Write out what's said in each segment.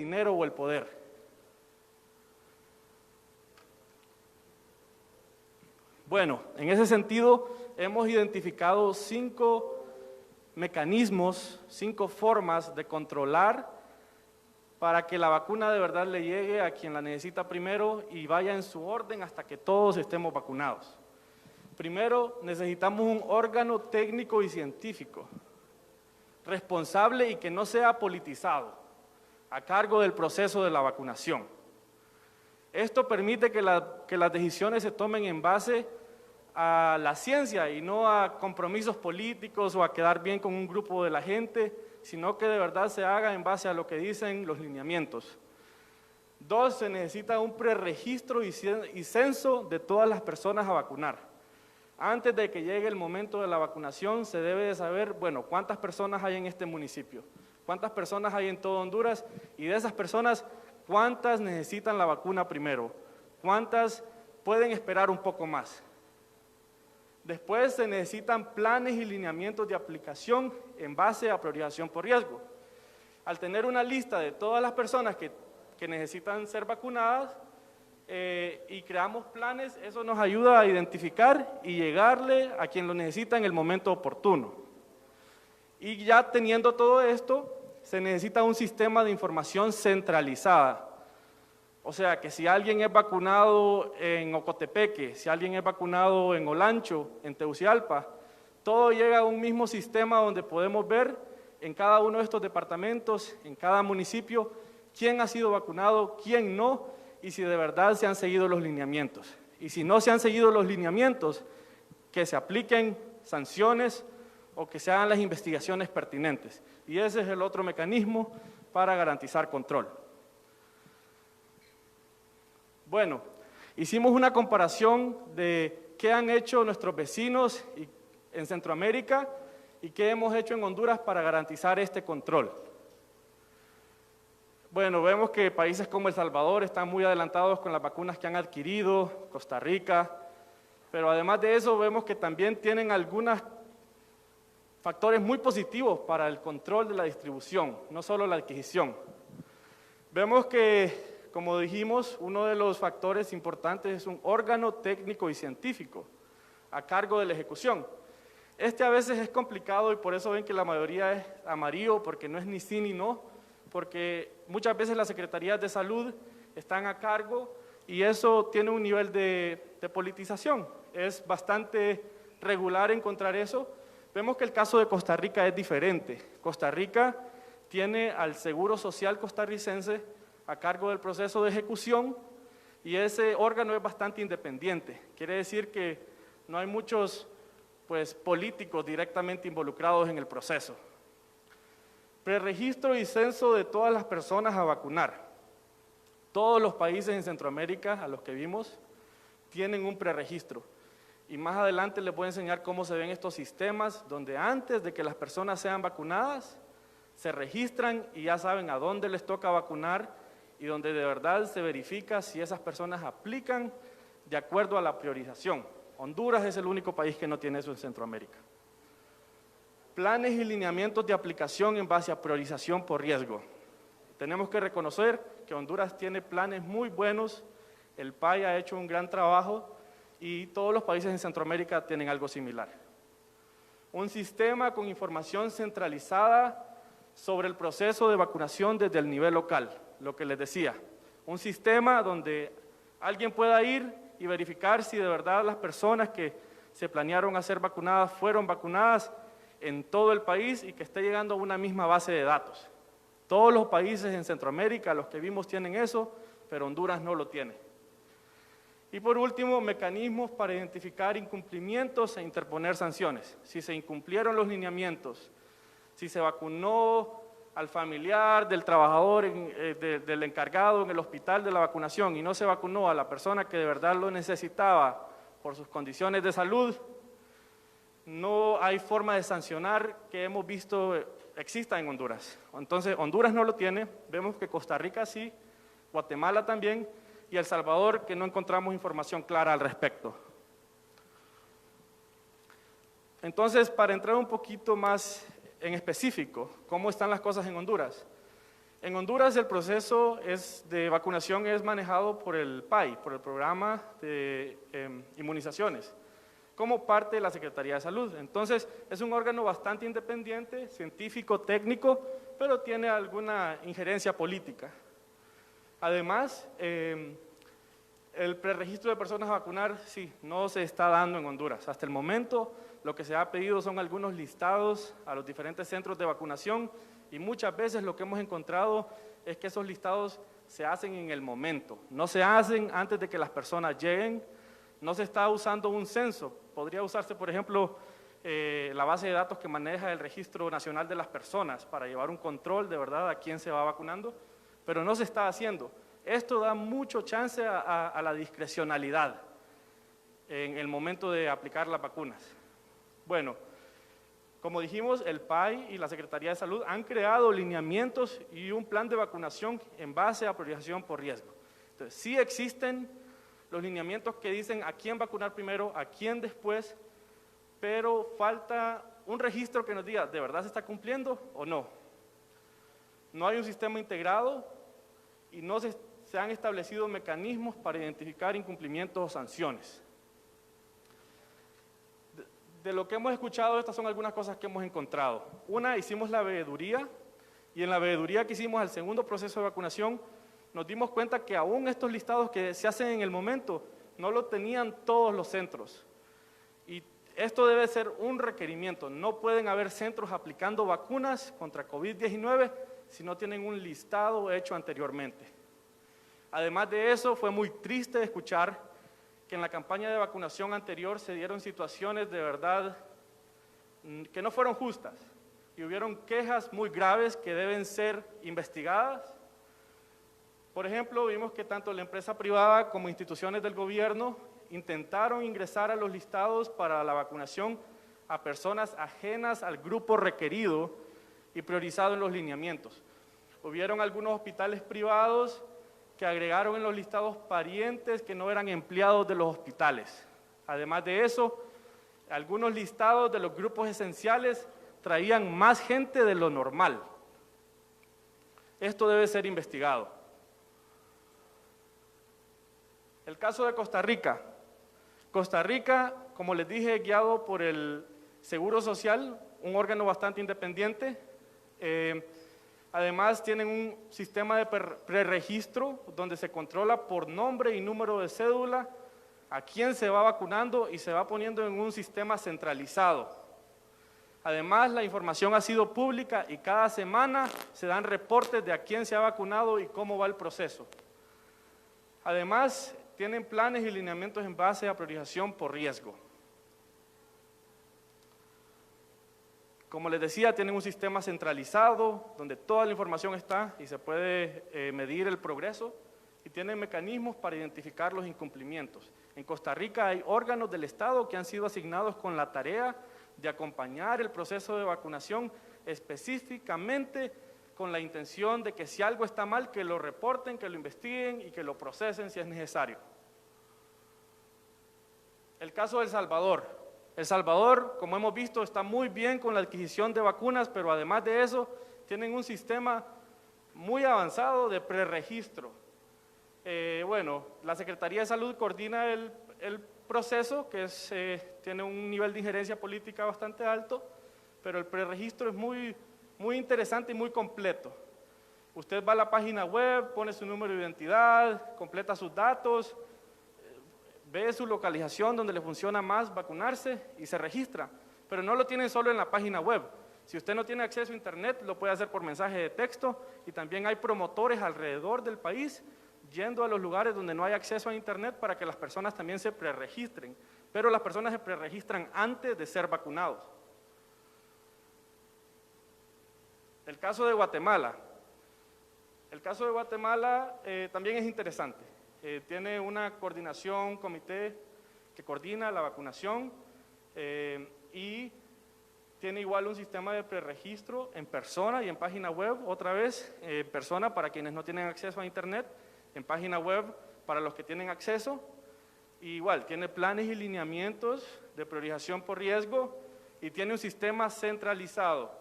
dinero o el poder. Bueno, en ese sentido hemos identificado 5 mecanismos, 5 formas de controlar para que la vacuna de verdad le llegue a quien la necesita primero y vaya en su orden hasta que todos estemos vacunados. Primero, necesitamos un órgano técnico y científico, responsable y que no sea politizado, a cargo del proceso de la vacunación. Esto permite que las decisiones se tomen en base a la ciencia y no a compromisos políticos o a quedar bien con un grupo de la gente, sino que de verdad se haga en base a lo que dicen los lineamientos. 2, se necesita un preregistro y censo de todas las personas a vacunar. Antes de que llegue el momento de la vacunación, se debe de saber, bueno, cuántas personas hay en este municipio, cuántas personas hay en todo Honduras, y de esas personas, cuántas necesitan la vacuna primero, cuántas pueden esperar un poco más. Después se necesitan planes y lineamientos de aplicación en base a priorización por riesgo. Al tener una lista de todas las personas que necesitan ser vacunadas y creamos planes, eso nos ayuda a identificar y llegarle a quien lo necesita en el momento oportuno. Y ya teniendo todo esto, se necesita un sistema de información centralizada. O sea, que si alguien es vacunado en Ocotepeque, si alguien es vacunado en Olancho, en Tegucigalpa, todo llega a un mismo sistema donde podemos ver en cada uno de estos departamentos, en cada municipio, quién ha sido vacunado, quién no, y si de verdad se han seguido los lineamientos. Y si no se han seguido los lineamientos, que se apliquen sanciones o que se hagan las investigaciones pertinentes. Y ese es el otro mecanismo para garantizar control. Bueno, hicimos una comparación de qué han hecho nuestros vecinos en Centroamérica y qué hemos hecho en Honduras para garantizar este control. Bueno, vemos que países como El Salvador están muy adelantados con las vacunas que han adquirido, Costa Rica, pero además de eso vemos que también tienen algunos factores muy positivos para el control de la distribución, no solo la adquisición. Vemos que, como dijimos, uno de los factores importantes es un órgano técnico y científico a cargo de la ejecución. Este a veces es complicado y por eso ven que la mayoría es amarillo, porque no es ni sí ni no, porque muchas veces las secretarías de salud están a cargo y eso tiene un nivel de politización. Es bastante regular encontrar eso. Vemos que el caso de Costa Rica es diferente. Costa Rica tiene al Seguro Social costarricense a cargo del proceso de ejecución y ese órgano es bastante independiente. Quiere decir que no hay muchos políticos directamente involucrados en el proceso. Preregistro y censo de todas las personas a vacunar. Todos los países en Centroamérica, a los que vimos, tienen un preregistro. Y más adelante les voy a enseñar cómo se ven estos sistemas, donde antes de que las personas sean vacunadas, se registran y ya saben a dónde les toca vacunar y donde de verdad se verifica si esas personas aplican de acuerdo a la priorización. Honduras es el único país que no tiene eso en Centroamérica. Planes y lineamientos de aplicación en base a priorización por riesgo. Tenemos que reconocer que Honduras tiene planes muy buenos, el PAI ha hecho un gran trabajo y todos los países en Centroamérica tienen algo similar. Un sistema con información centralizada sobre el proceso de vacunación desde el nivel local, lo que les decía. Un sistema donde alguien pueda ir y verificar si de verdad las personas que se planearon a ser vacunadas fueron vacunadas en todo el país y que esté llegando a una misma base de datos. Todos los países en Centroamérica, los que vimos, tienen eso, pero Honduras no lo tiene. Y por último, mecanismos para identificar incumplimientos e interponer sanciones. Si se incumplieron los lineamientos, si se vacunó al familiar del trabajador, del encargado en el hospital de la vacunación y no se vacunó a la persona que de verdad lo necesitaba por sus condiciones de salud, no hay forma de sancionar que hemos visto exista en Honduras. Entonces, Honduras no lo tiene, vemos que Costa Rica sí, Guatemala también, y El Salvador, que no encontramos información clara al respecto. Entonces, para entrar un poquito más en específico, ¿cómo están las cosas en Honduras? En Honduras el proceso de vacunación es manejado por el PAI, por el Programa de Inmunizaciones, como parte de la Secretaría de Salud. Entonces, es un órgano bastante independiente, científico, técnico, pero tiene alguna injerencia política. Además, el preregistro de personas a vacunar, sí, no se está dando en Honduras. Hasta el momento, lo que se ha pedido son algunos listados a los diferentes centros de vacunación y muchas veces lo que hemos encontrado es que esos listados se hacen en el momento, no se hacen antes de que las personas lleguen, no se está usando un censo. Podría usarse, por ejemplo, la base de datos que maneja el Registro Nacional de las Personas para llevar un control de verdad a quién se va vacunando, pero no se está haciendo. Esto da mucho chance a la discrecionalidad en el momento de aplicar las vacunas. Bueno, como dijimos, el PAI y la Secretaría de Salud han creado lineamientos y un plan de vacunación en base a priorización por riesgo. Entonces, sí existen los lineamientos que dicen a quién vacunar primero, a quién después, pero falta un registro que nos diga, ¿de verdad se está cumpliendo o no? No hay un sistema integrado y no se han establecido mecanismos para identificar incumplimientos o sanciones. De lo que hemos escuchado, estas son algunas cosas que hemos encontrado. Una, hicimos la veeduría, y en la veeduría que hicimos al segundo proceso de vacunación, nos dimos cuenta que aún estos listados que se hacen en el momento, no lo tenían todos los centros. Y esto debe ser un requerimiento. No pueden haber centros aplicando vacunas contra COVID-19 si no tienen un listado hecho anteriormente. Además de eso, fue muy triste escuchar que en la campaña de vacunación anterior se dieron situaciones de verdad que no fueron justas y hubieron quejas muy graves que deben ser investigadas. Por ejemplo, vimos que tanto la empresa privada como instituciones del gobierno intentaron ingresar a los listados para la vacunación a personas ajenas al grupo requerido y priorizado en los lineamientos. Hubieron algunos hospitales privados que agregaron en los listados parientes que no eran empleados de los hospitales. Además de eso, algunos listados de los grupos esenciales traían más gente de lo normal. Esto debe ser investigado. El caso de Costa Rica. Costa Rica, como les dije, guiado por el Seguro Social, un órgano bastante independiente. Además, tienen un sistema de preregistro donde se controla por nombre y número de cédula a quién se va vacunando y se va poniendo en un sistema centralizado. Además, la información ha sido pública y cada semana se dan reportes de a quién se ha vacunado y cómo va el proceso. Además, tienen planes y lineamientos en base a priorización por riesgo. Como les decía, tienen un sistema centralizado donde toda la información está y se puede medir el progreso y tienen mecanismos para identificar los incumplimientos. En Costa Rica hay órganos del Estado que han sido asignados con la tarea de acompañar el proceso de vacunación específicamente con la intención de que si algo está mal, que lo reporten, que lo investiguen y que lo procesen si es necesario. El caso de El Salvador. El Salvador, como hemos visto, está muy bien con la adquisición de vacunas, pero además de eso, tienen un sistema muy avanzado de preregistro. Bueno, la Secretaría de Salud coordina el proceso, que tiene un nivel de injerencia política bastante alto, pero el preregistro es muy interesante y muy completo. Usted va a la página web, pone su número de identidad, completa sus datos, ve su localización donde le funciona más vacunarse y se registra, pero no lo tienen solo en la página web. Si usted no tiene acceso a internet, lo puede hacer por mensaje de texto y también hay promotores alrededor del país yendo a los lugares donde no hay acceso a internet para que las personas también se preregistren, pero las personas se preregistran antes de ser vacunados. El caso de Guatemala. El caso de Guatemala también es interesante. Tiene una coordinación, comité que coordina la vacunación y tiene igual un sistema de preregistro en persona y en página web, otra vez en persona para quienes no tienen acceso a internet, en página web para los que tienen acceso. Y igual, tiene planes y lineamientos de priorización por riesgo y tiene un sistema centralizado.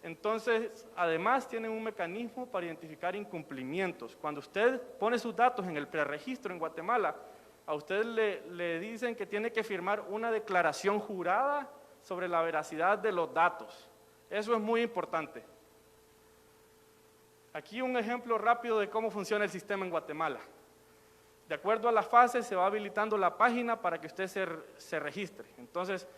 Entonces, además tienen un mecanismo para identificar incumplimientos. Cuando usted pone sus datos en el preregistro en Guatemala, a usted le dicen que tiene que firmar una declaración jurada sobre la veracidad de los datos. Eso es muy importante. Aquí un ejemplo rápido de cómo funciona el sistema en Guatemala. De acuerdo a las fases se va habilitando la página para que usted se registre. Entonces,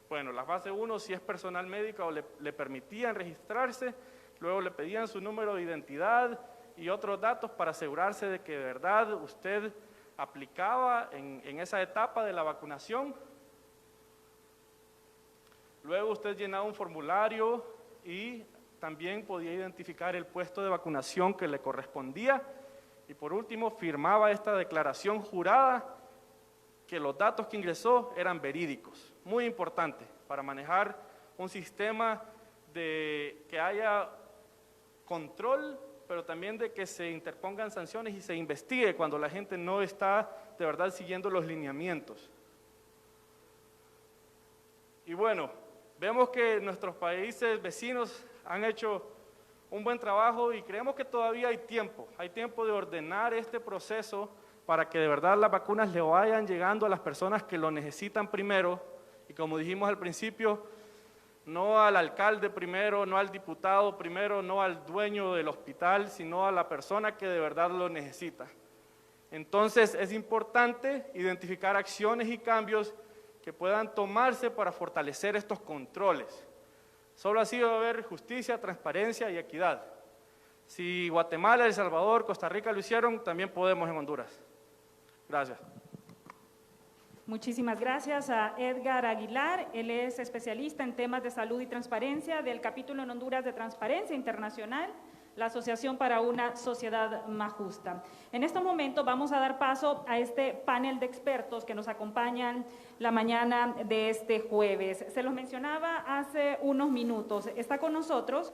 bueno, la fase 1, si es personal médico, le permitían registrarse, luego le pedían su número de identidad y otros datos para asegurarse de que de verdad usted aplicaba en esa etapa de la vacunación. Luego usted llenaba un formulario y también podía identificar el puesto de vacunación que le correspondía. Y por último, firmaba esta declaración jurada que los datos que ingresó eran verídicos. Muy importante para manejar un sistema de que haya control, pero también de que se interpongan sanciones y se investigue cuando la gente no está de verdad siguiendo los lineamientos. Y bueno, vemos que nuestros países vecinos han hecho un buen trabajo y creemos que todavía hay tiempo de ordenar este proceso para que de verdad las vacunas le vayan llegando a las personas que lo necesitan primero, y como dijimos al principio, no al alcalde primero, no al diputado primero, no al dueño del hospital, sino a la persona que de verdad lo necesita. Entonces es importante identificar acciones y cambios que puedan tomarse para fortalecer estos controles. Solo así va a haber justicia, transparencia y equidad. Si Guatemala, El Salvador, Costa Rica lo hicieron, también podemos en Honduras. Gracias. Muchísimas gracias a Edgar Aguilar. Él es especialista en temas de salud y transparencia del capítulo en Honduras de Transparencia Internacional, la Asociación para una Sociedad Más Justa. En estos momentos vamos a dar paso a este panel de expertos que nos acompañan la mañana de este jueves. Se los mencionaba hace unos minutos. Está con nosotros,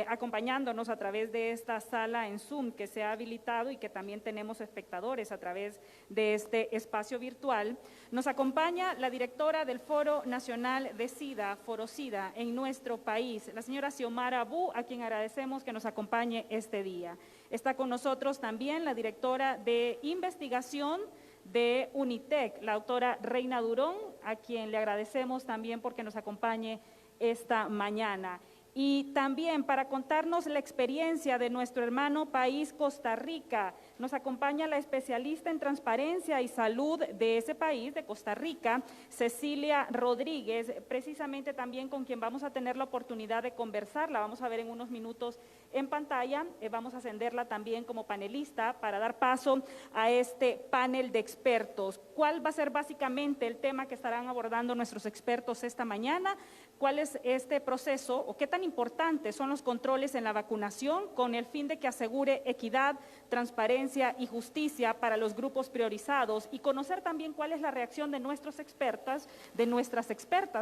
acompañándonos a través de esta sala en Zoom que se ha habilitado y que también tenemos espectadores a través de este espacio virtual. Nos acompaña la directora del Foro Nacional de SIDA, ForoSIDA, en nuestro país, la señora Xiomara Abu, a quien agradecemos que nos acompañe este día. Está con nosotros también la directora de investigación de UNITEC, la doctora Reina Durón, a quien le agradecemos también porque nos acompañe esta mañana. Y también para contarnos la experiencia de nuestro hermano país, Costa Rica, nos acompaña la especialista en transparencia y salud de ese país, de Costa Rica, Cecilia Rodríguez, precisamente también con quien vamos a tener la oportunidad de conversar. La vamos a ver en unos minutos en pantalla. Vamos a ascenderla también como panelista para dar paso a este panel de expertos. ¿Cuál va a ser básicamente el tema que estarán abordando nuestros expertos esta mañana? ¿Cuál es este proceso o qué tan importantes son los controles en la vacunación con el fin de que asegure equidad, transparencia y justicia para los grupos priorizados, y conocer también cuál es la reacción de nuestras expertas,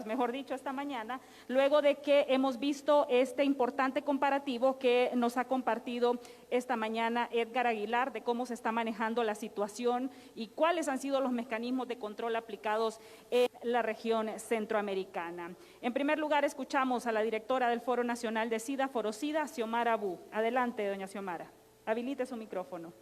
mejor dicho, esta mañana, luego de que hemos visto este importante comparativo que nos ha compartido esta mañana Edgar Aguilar de cómo se está manejando la situación y cuáles han sido los mecanismos de control aplicados en la región centroamericana. En primer lugar, escuchamos a la directora del Foro Nacional de SIDA, ForoSIDA, Xiomara Abu. Adelante, doña Xiomara. Habilite su micrófono.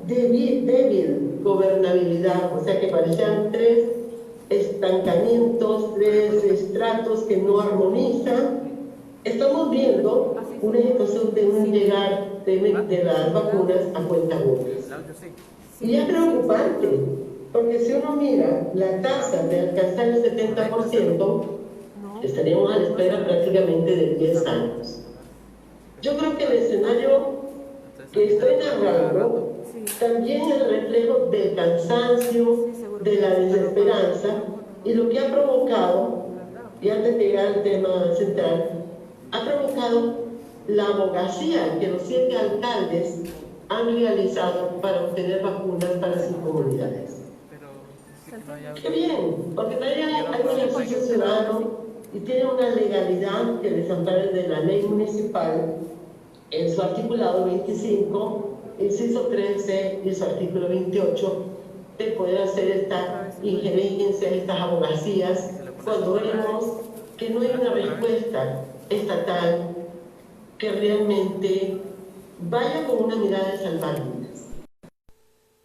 débil gobernabilidad, o sea que parecían tres estancamientos, tres estratos que no armonizan. Estamos viendo una situación de un llegar de las vacunas a cuentagotas. Y es preocupante, porque si uno mira la tasa de alcanzar el 70%, estaríamos a la espera prácticamente de 10 años. Yo creo que el escenario que estoy narrando también es el reflejo del cansancio, de la desesperanza, y lo que ha provocado, y antes de llegar al tema central, ha provocado la abogacía que los 7 alcaldes han realizado para obtener vacunas para sus comunidades. Qué bien, porque también hay un ejercicio ciudadano y tiene una legalidad que les ampara de la ley municipal en su articulado 25, inciso 13 y su artículo 28, de poder hacer estas injerencias, estas abogacías, cuando vemos que no hay una respuesta estatal que realmente vaya con una mirada de salvar vidas.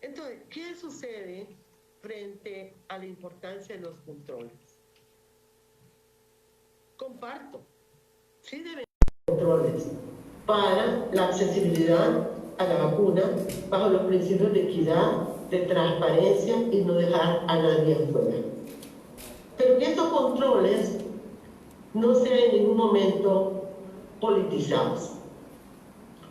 Entonces, ¿qué sucede frente a la importancia de los controles? Comparto, sí deben haber controles para la accesibilidad a la vacuna bajo los principios de equidad, de transparencia y no dejar a nadie afuera. Pero que estos controles no sean en ningún momento politizados.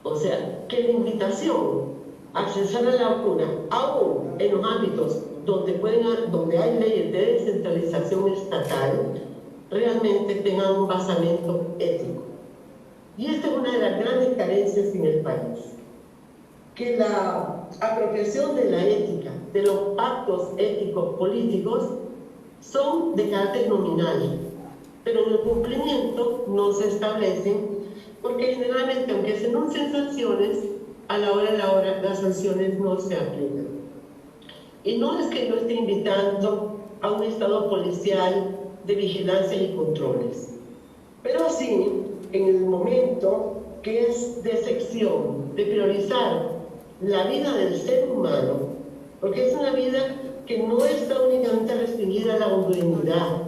O sea, que la invitación a accesar a la vacuna, aún en los ámbitos donde hay leyes de descentralización estatal, realmente tengan un basamento ético. Y esta es una de las grandes carencias en el país, que la apropiación de la ética, de los actos éticos políticos, son de carácter nominal, pero en el cumplimiento no se establecen, porque generalmente, aunque se enuncien sanciones, a la hora las sanciones no se aplican. Y no es que yo esté invitando a un estado policial de vigilancia y controles, pero sí, en el momento que es de sección, de priorizar la vida del ser humano, porque es una vida que no está únicamente restringida a la homogeneidad.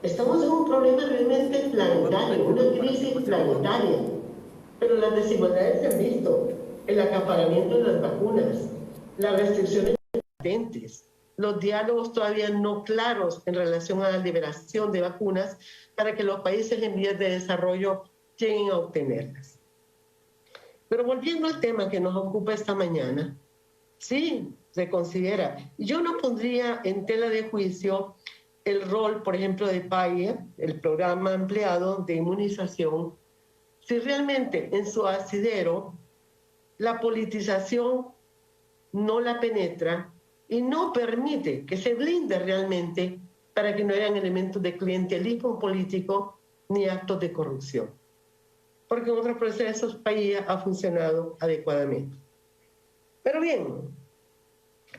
Estamos en un problema realmente planetario, una crisis planetaria, pero las desigualdades se han visto, el acaparamiento de las vacunas, las restricciones patentes, los diálogos todavía no claros en relación a la liberación de vacunas para que los países en vías de desarrollo lleguen a obtenerlas. Pero volviendo al tema que nos ocupa esta mañana, sí, se considera. Yo no pondría en tela de juicio el rol, por ejemplo, de PAIA, el programa empleado de inmunización, si realmente en su asidero la politización no la penetra y no permite que se blinde realmente para que no hayan elementos de clientelismo político ni actos de corrupción. Porque en otros procesos PAIA ha funcionado adecuadamente. Pero bien,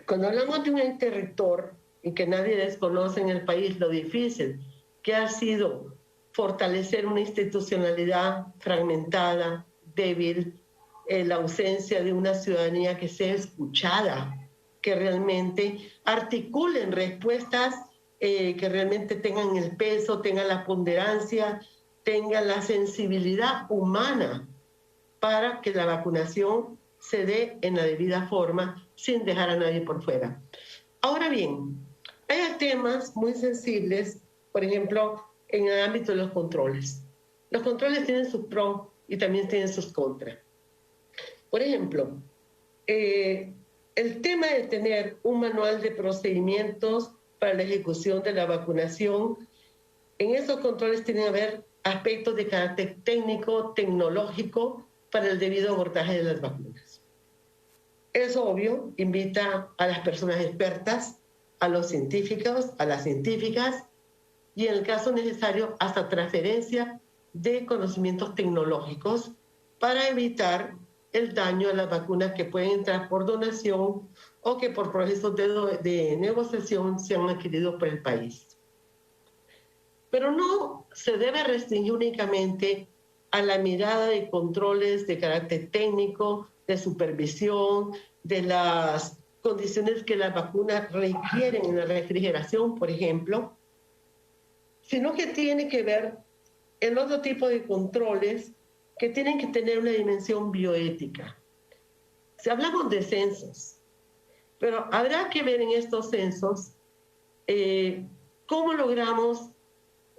cuando hablamos de un ente rector y que nadie desconoce en el país lo difícil que ha sido fortalecer una institucionalidad fragmentada, débil, la ausencia de una ciudadanía que sea escuchada, que realmente articulen respuestas que realmente tengan el peso, tengan la ponderancia, tengan la sensibilidad humana para que la vacunación se dé en la debida forma sin dejar a nadie por fuera. Ahora bien, hay temas muy sensibles, por ejemplo, en el ámbito de los controles. Los controles tienen sus pros y también tienen sus contras. Por ejemplo, el tema de tener un manual de procedimientos para la ejecución de la vacunación, en esos controles tienen que haber aspectos de carácter técnico, tecnológico, para el debido abordaje de las vacunas. Es obvio, invita a las personas expertas, a los científicos, a las científicas, y en el caso necesario, hasta transferencia de conocimientos tecnológicos para evitar el daño a las vacunas que pueden entrar por donación o que por procesos de negociación sean adquiridos por el país. Pero no se debe restringir únicamente a la mirada de controles de carácter técnico, de supervisión, de las condiciones que las vacunas requieren en la refrigeración, por ejemplo, sino que tiene que ver en otro tipo de controles que tienen que tener una dimensión bioética. Si hablamos de censos, pero habrá que ver en estos censos cómo logramos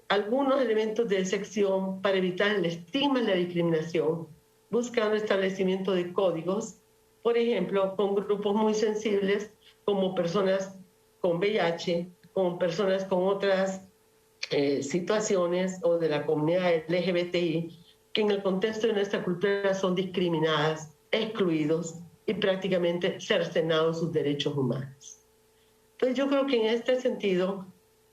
algunos elementos de sección para evitar el estigma y la discriminación, buscando el establecimiento de códigos, por ejemplo, con grupos muy sensibles como personas con VIH, con personas con otras situaciones o de la comunidad LGBTI, que en el contexto de nuestra cultura son discriminadas, excluidos y prácticamente cercenados sus derechos humanos. Entonces yo creo que en este sentido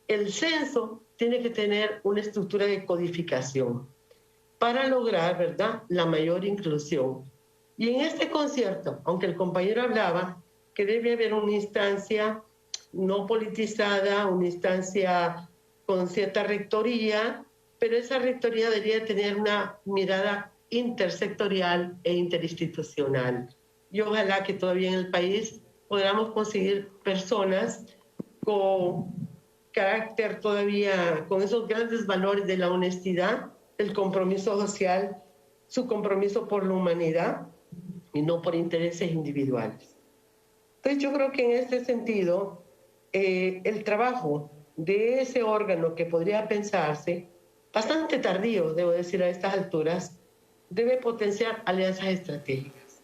el censo tiene que tener una estructura de codificación para lograr, ¿verdad?, la mayor inclusión. Y en este concierto, aunque el compañero hablaba que debe haber una instancia no politizada, una instancia con cierta rectoría, pero esa rectoría debería tener una mirada intersectorial e interinstitucional. Y ojalá que todavía en el país podamos conseguir personas con carácter todavía, con esos grandes valores de la honestidad, el compromiso social, su compromiso por la humanidad y no por intereses individuales. Entonces yo creo que en este sentido, el trabajo de ese órgano que podría pensarse, bastante tardío, debo decir a estas alturas, debe potenciar alianzas estratégicas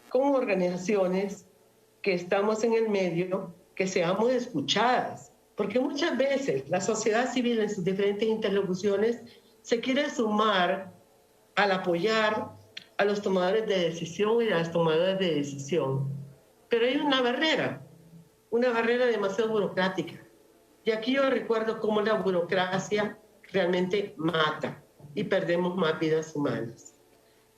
con organizaciones que estamos en el medio, que seamos escuchadas, porque muchas veces la sociedad civil en sus diferentes interlocuciones se quiere sumar al apoyar a los tomadores de decisión y a las tomadoras de decisión. Pero hay una barrera demasiado burocrática. Y aquí yo recuerdo cómo la burocracia realmente mata y perdemos más vidas humanas.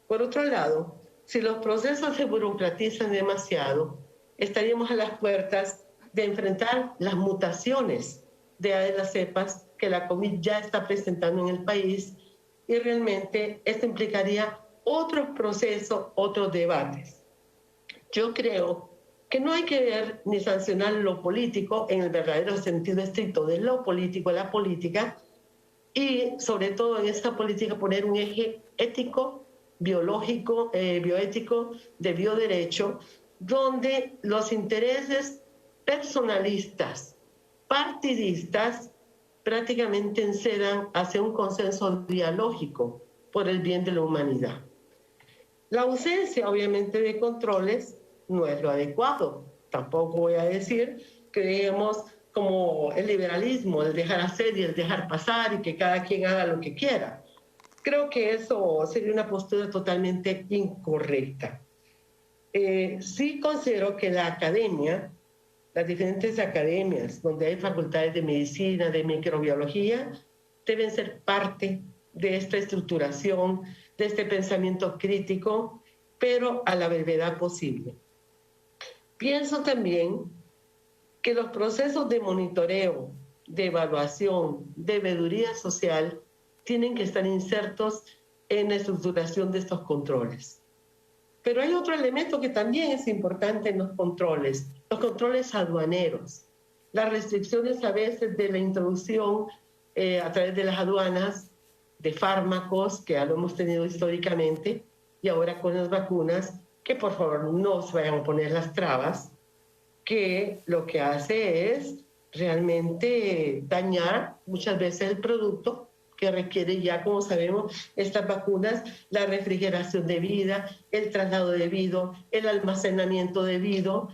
Por otro lado, si los procesos se burocratizan demasiado, estaríamos a las puertas de enfrentar las mutaciones de las cepas que la COVID ya está presentando en el país, y realmente esto implicaría otros procesos, otros debates. Yo creo que no hay que ver ni sancionar lo político en el verdadero sentido estricto de lo político, la política, y sobre todo en esta política poner un eje ético, biológico, bioético, de bioderecho, donde los intereses personalistas, partidistas, prácticamente cedan hacia un consenso dialógico por el bien de la humanidad. La ausencia, obviamente, de controles no es lo adecuado. Tampoco voy a decir que digamos como el liberalismo, el dejar hacer y el dejar pasar y que cada quien haga lo que quiera. Creo que eso sería una postura totalmente incorrecta. Sí considero que la academia, las diferentes academias donde hay facultades de medicina, de microbiología, deben ser parte de esta estructuración, de este pensamiento crítico, pero a la brevedad posible. Pienso también que los procesos de monitoreo, de evaluación, de veeduría social, tienen que estar insertos en la estructuración de estos controles. Pero hay otro elemento que también es importante en los controles aduaneros. Las restricciones a veces de la introducción a través de las aduanas de fármacos, que ya lo hemos tenido históricamente, y ahora con las vacunas, que por favor no se vayan a poner las trabas, que lo que hace es realmente dañar muchas veces el producto que requiere ya, como sabemos, estas vacunas, la refrigeración debida, el traslado debido, el almacenamiento debido,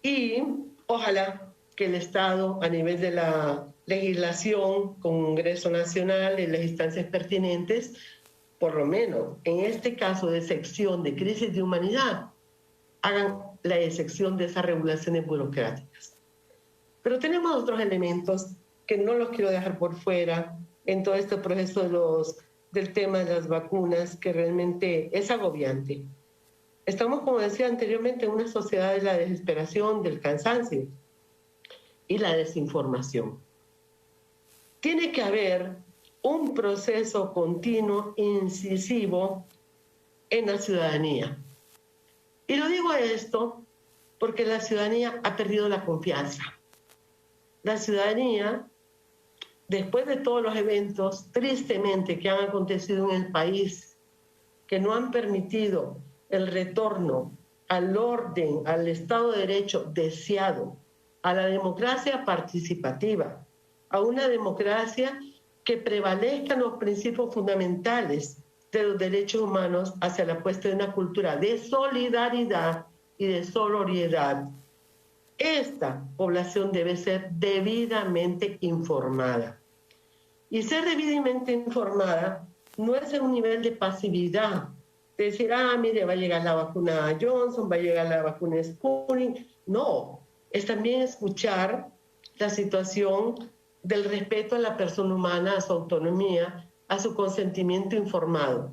y ojalá que el Estado, a nivel de la legislación, Congreso Nacional y las instancias pertinentes, por lo menos en este caso de excepción de crisis de humanidad, hagan la excepción de esas regulaciones burocráticas. Pero tenemos otros elementos que no los quiero dejar por fuera en todo este proceso del tema de las vacunas, que realmente es agobiante. Estamos, como decía anteriormente, en una sociedad de la desesperación, del cansancio y la desinformación. Tiene que haber un proceso continuo, incisivo en la ciudadanía. Y lo digo esto porque la ciudadanía ha perdido la confianza. La ciudadanía, después de todos los eventos, tristemente, que han acontecido en el país, que no han permitido el retorno al orden, al Estado de Derecho deseado, a la democracia participativa, a una democracia que prevalezcan los principios fundamentales de los derechos humanos hacia la puesta de una cultura de solidaridad y de sororidad. Esta población debe ser debidamente informada. Y ser debidamente informada no es en un nivel de pasividad, de decir, mire, va a llegar la vacuna Johnson, va a llegar la vacuna Sputnik. No, es también escuchar la situación del respeto a la persona humana, a su autonomía, a su consentimiento informado.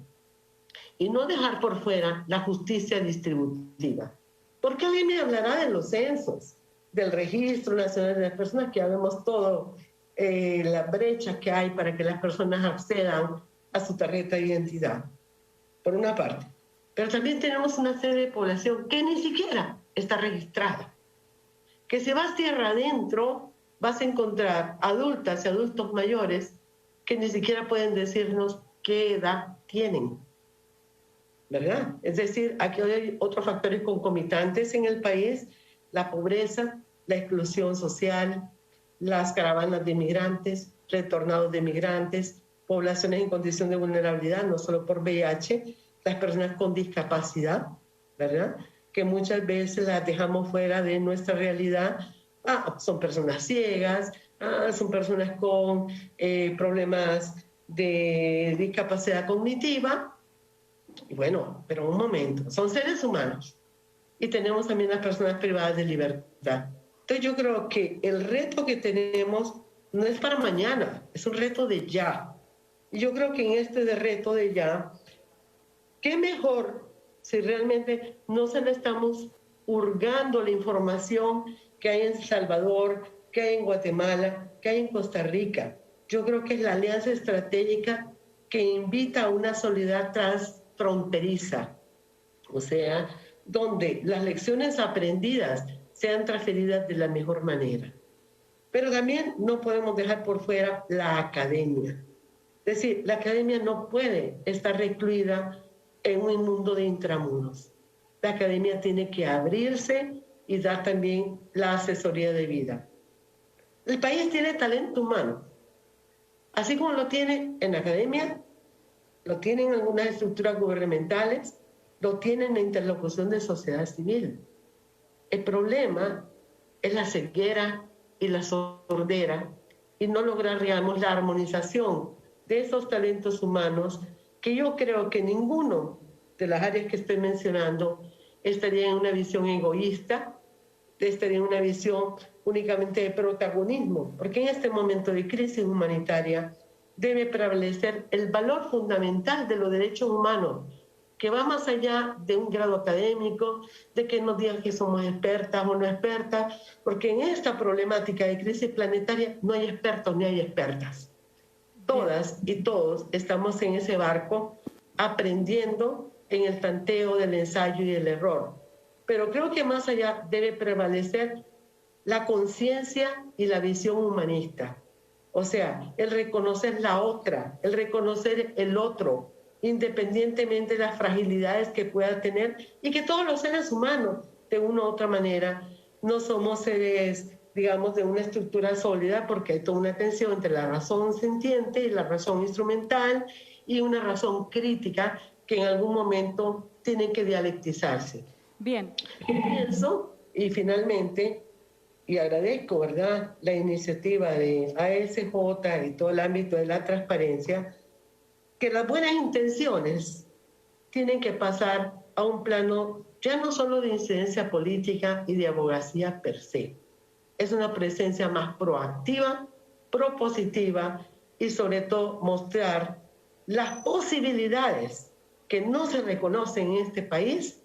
Y no dejar por fuera la justicia distributiva. Porque alguien me hablará de los censos, del Registro Nacional de las Personas, que ya vemos todo, la brecha que hay para que las personas accedan a su tarjeta de identidad, por una parte. Pero también tenemos una serie de población que ni siquiera está registrada. Que si vas tierra adentro, vas a encontrar adultas y adultos mayores que ni siquiera pueden decirnos qué edad tienen, ¿verdad? Es decir, aquí hay otros factores concomitantes en el país: la pobreza, la exclusión social, las caravanas de migrantes, retornados de migrantes, poblaciones en condición de vulnerabilidad, no solo por VIH, las personas con discapacidad, ¿verdad?, que muchas veces las dejamos fuera de nuestra realidad. Son personas ciegas, son personas con problemas de discapacidad cognitiva. Y bueno, pero un momento, son seres humanos. Y tenemos también las personas privadas de libertad. Entonces yo creo que el reto que tenemos no es para mañana, es un reto de ya. Y yo creo que en este de reto de ya, ¿qué mejor si realmente no se le estamos hurgando la información que hay en El Salvador, que hay en Guatemala, que hay en Costa Rica? Yo creo que es la alianza estratégica que invita a una solidaridad transfronteriza, o sea, donde las lecciones aprendidas sean transferidas de la mejor manera. Pero también no podemos dejar por fuera la academia. Es decir, la academia no puede estar recluida en un mundo de intramuros. La academia tiene que abrirse y dar también la asesoría de vida. El país tiene talento humano, así como lo tiene en la academia, lo tienen algunas estructuras gubernamentales, lo tienen en la interlocución de sociedad civil. El problema es la ceguera y la sordera y no lograr, digamos, la armonización de esos talentos humanos, que yo creo que ninguno de las áreas que estoy mencionando estaría en una visión egoísta, estaría en una visión únicamente de protagonismo, porque en este momento de crisis humanitaria debe prevalecer el valor fundamental de los derechos humanos, que va más allá de un grado académico, de que nos digan que somos expertas o no expertas, porque en esta problemática de crisis planetaria no hay expertos ni hay expertas. Todas y todos estamos en ese barco aprendiendo en el tanteo del ensayo y del error. Pero creo que más allá debe prevalecer la conciencia y la visión humanista. O sea, el reconocer la otra, el reconocer el otro, independientemente de las fragilidades que pueda tener, y que todos los seres humanos, de una u otra manera, no somos seres, digamos, de una estructura sólida, porque hay toda una tensión entre la razón sintiente y la razón instrumental y una razón crítica que en algún momento tienen que dialectizarse. Bien. Y pienso, y finalmente, y agradezco, ¿verdad?, la iniciativa de ASJ y todo el ámbito de la transparencia, que las buenas intenciones tienen que pasar a un plano ya no solo de incidencia política y de abogacía per se. Es una presencia más proactiva, propositiva y sobre todo mostrar las posibilidades que no se reconocen en este país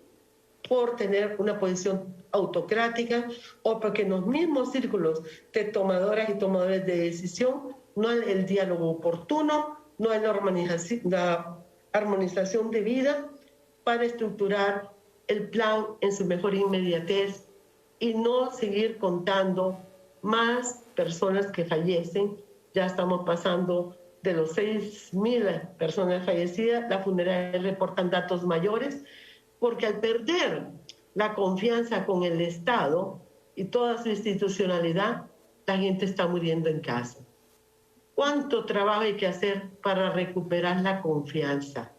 por tener una posición autocrática o porque en los mismos círculos de tomadoras y tomadores de decisión no hay el diálogo oportuno, no hay la armonización de vida para estructurar el plan en su mejor inmediatez y no seguir contando más personas que fallecen. Ya estamos pasando de los 6.000 personas fallecidas, las funerarias reportan datos mayores, porque al perder la confianza con el Estado y toda su institucionalidad, la gente está muriendo en casa. ¿Cuánto trabajo hay que hacer para recuperar la confianza?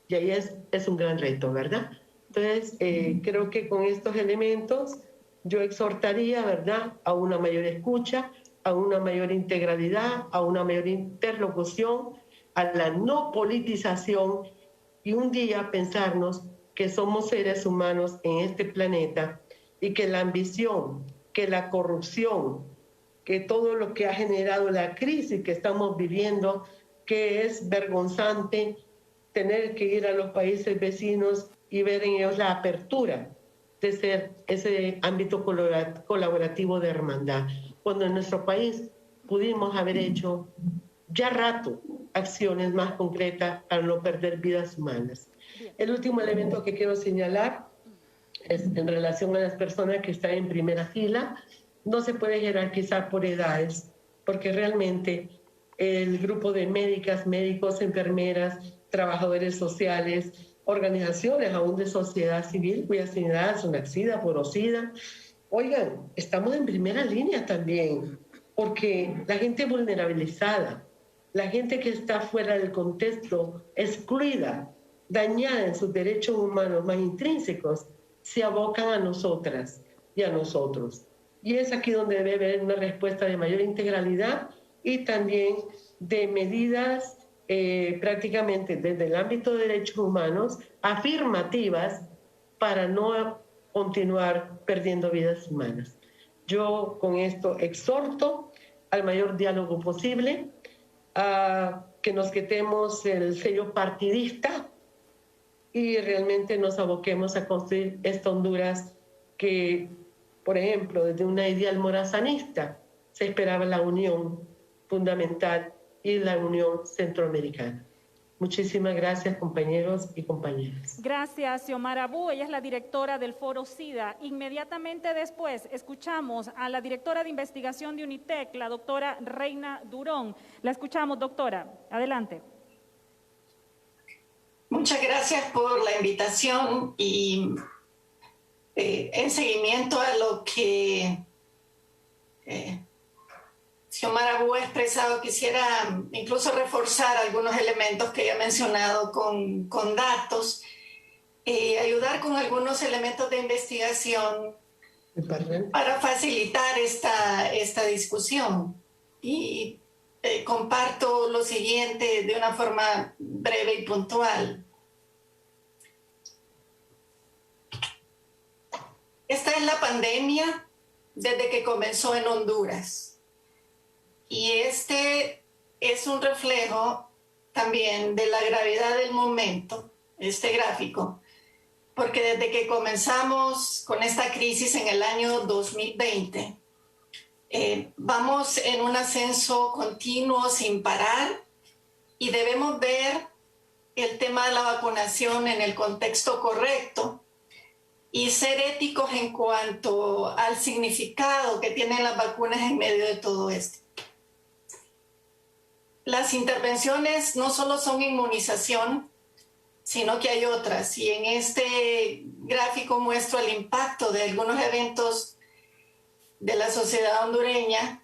Y ahí es un gran reto, ¿verdad? Entonces, creo que con estos elementos yo exhortaría, ¿verdad?, a una mayor escucha, a una mayor integralidad, a una mayor interlocución, a la no politización y un día pensarnos que somos seres humanos en este planeta y que la ambición, que la corrupción, que todo lo que ha generado la crisis que estamos viviendo, que es vergonzante tener que ir a los países vecinos y ver en ellos la apertura de ser ese ámbito colaborativo de hermandad, cuando en nuestro país pudimos haber hecho ya rato acciones más concretas para no perder vidas humanas. El último elemento que quiero señalar es en relación a las personas que están en primera fila. No se puede jerarquizar por edades, porque realmente el grupo de médicas, médicos, enfermeras, trabajadores sociales, organizaciones aún de sociedad civil, cuyas unidades son SIDA, por SIDA. Oigan, estamos en primera línea también, porque la gente vulnerabilizada, la gente que está fuera del contexto, excluida, dañada en sus derechos humanos más intrínsecos, se abocan a nosotras y a nosotros. Y es aquí donde debe haber una respuesta de mayor integralidad y también de medidas prácticamente desde el ámbito de derechos humanos afirmativas para no continuar perdiendo vidas humanas. Yo con esto exhorto al mayor diálogo posible, a que nos quitemos el sello partidista y realmente nos aboquemos a construir esta Honduras que, por ejemplo, desde una ideal morazanista se esperaba la unión fundamental y la unión centroamericana. Muchísimas gracias, compañeros y compañeras. Gracias, Xiomara Abu. Ella es la directora del Foro SIDA. Inmediatamente después escuchamos a la directora de investigación de UNITEC, la doctora Reina Durón. La escuchamos, doctora. Adelante. Muchas gracias por la invitación y en seguimiento a lo que Xiomara Abu ha expresado, quisiera incluso reforzar algunos elementos que ella ha mencionado con datos, ayudar con algunos elementos de investigación para facilitar esta discusión. Y comparto lo siguiente de una forma breve y puntual. Esta es la pandemia desde que comenzó en Honduras. Y este es un reflejo también de la gravedad del momento, este gráfico, porque desde que comenzamos con esta crisis en el año 2020, vamos en un ascenso continuo sin parar y debemos ver el tema de la vacunación en el contexto correcto y ser éticos en cuanto al significado que tienen las vacunas en medio de todo esto. Las intervenciones no solo son inmunización, sino que hay otras. Y en este gráfico muestro el impacto de algunos eventos de la sociedad hondureña,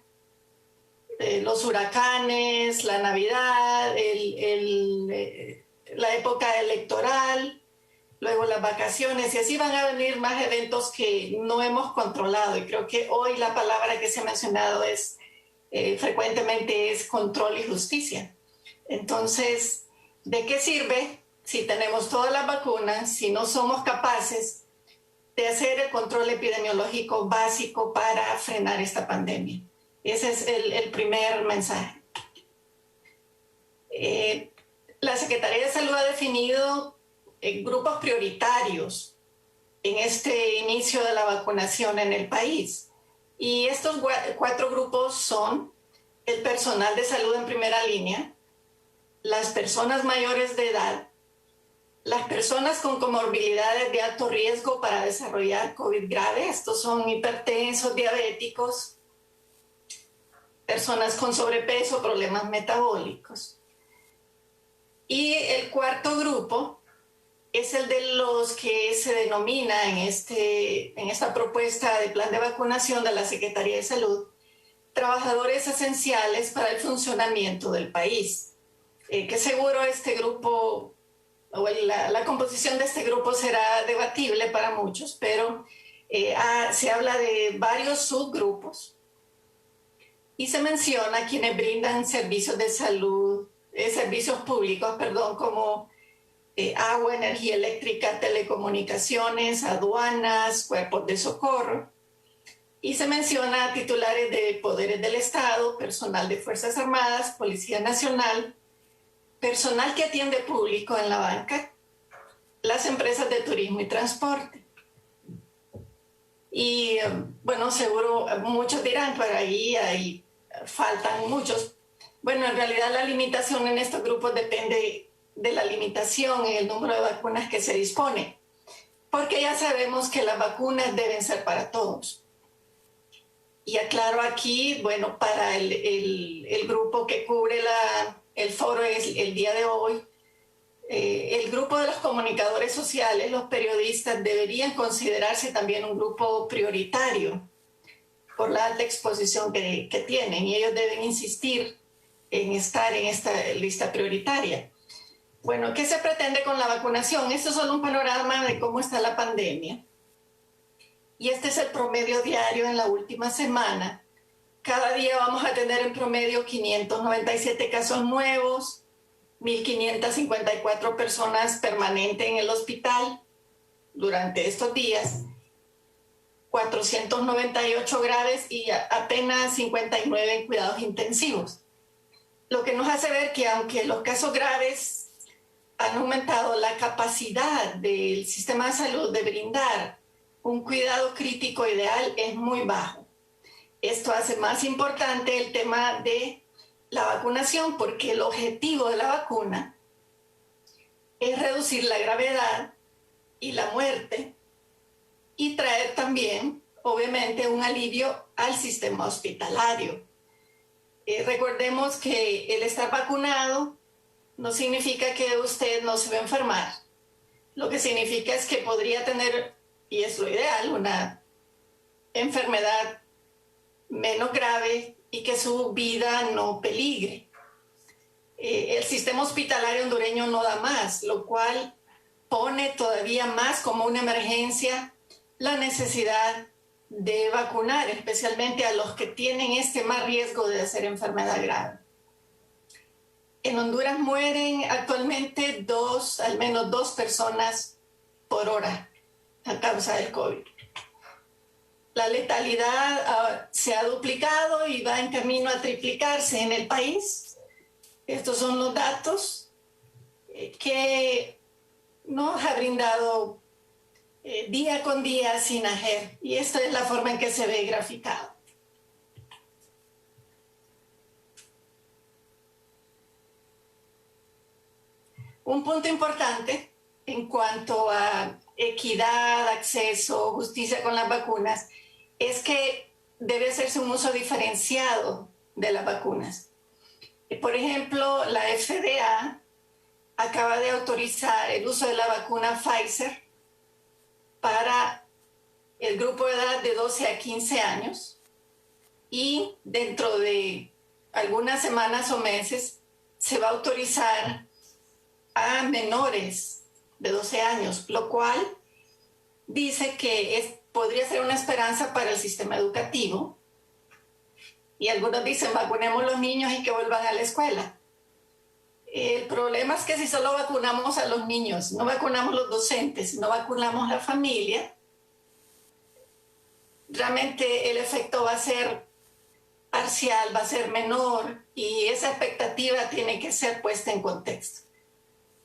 los huracanes, la Navidad, la época electoral, luego las vacaciones, y así van a venir más eventos que no hemos controlado. Y creo que hoy la palabra que se ha mencionado frecuentemente es control y justicia. Entonces, ¿de qué sirve si tenemos todas las vacunas, si no somos capaces de hacer el control epidemiológico básico para frenar esta pandemia? Ese es el primer mensaje. La Secretaría de Salud ha definido grupos prioritarios en este inicio de la vacunación en el país. Y estos 4 grupos son el personal de salud en primera línea, las personas mayores de edad, las personas con comorbilidades de alto riesgo para desarrollar COVID grave. Estos son hipertensos, diabéticos, personas con sobrepeso, problemas metabólicos. Y el cuarto grupo es el de los que se denomina en esta propuesta de plan de vacunación de la Secretaría de Salud, trabajadores esenciales para el funcionamiento del país. Que seguro este grupo, o la composición de este grupo será debatible para muchos, pero se habla de varios subgrupos y se menciona quienes brindan servicios de salud, servicios públicos, como agua, energía eléctrica, telecomunicaciones, aduanas, cuerpos de socorro. Y se menciona titulares de poderes del Estado, personal de Fuerzas Armadas, Policía Nacional, personal que atiende público en la banca, las empresas de turismo y transporte. Y bueno, seguro muchos dirán, por ahí faltan muchos. Bueno, en realidad la limitación en estos grupos depende de la limitación en el número de vacunas que se dispone, porque ya sabemos que las vacunas deben ser para todos. Y aclaro aquí, bueno, para el grupo que cubre el foro el día de hoy, el grupo de los comunicadores sociales, los periodistas, deberían considerarse también un grupo prioritario por la alta exposición que tienen, y ellos deben insistir en estar en esta lista prioritaria. Bueno, ¿qué se pretende con la vacunación? Esto es solo un panorama de cómo está la pandemia. Y este es el promedio diario en la última semana. Cada día vamos a tener en promedio 597 casos nuevos, 1.554 personas permanentes en el hospital durante estos días, 498 graves y apenas 59 en cuidados intensivos. Lo que nos hace ver que aunque los casos graves han aumentado, la capacidad del sistema de salud de brindar un cuidado crítico ideal es muy bajo. Esto hace más importante el tema de la vacunación, porque el objetivo de la vacuna es reducir la gravedad y la muerte y traer también, obviamente, un alivio al sistema hospitalario. Recordemos que el estar vacunado no significa que usted no se va a enfermar. Lo que significa es que podría tener, y es lo ideal, una enfermedad menos grave y que su vida no peligre. El sistema hospitalario hondureño no da más, lo cual pone todavía más como una emergencia la necesidad de vacunar, especialmente a los que tienen más riesgo de hacer enfermedad grave. En Honduras mueren actualmente al menos dos personas por hora a causa del COVID. La letalidad se ha duplicado y va en camino a triplicarse en el país. Estos son los datos que nos ha brindado día con día SINAGER, y esta es la forma en que se ve graficado. Un punto importante en cuanto a equidad, acceso, justicia con las vacunas, es que debe hacerse un uso diferenciado de las vacunas. Por ejemplo, la FDA acaba de autorizar el uso de la vacuna Pfizer para el grupo de edad de 12 a 15 años, y dentro de algunas semanas o meses se va a autorizar a menores de 12 años, lo cual dice que podría ser una esperanza para el sistema educativo. Y algunos dicen, vacunemos los niños y que vuelvan a la escuela. El problema es que si solo vacunamos a los niños, no vacunamos a los docentes, no vacunamos a la familia, realmente el efecto va a ser parcial, va a ser menor, y esa expectativa tiene que ser puesta en contexto.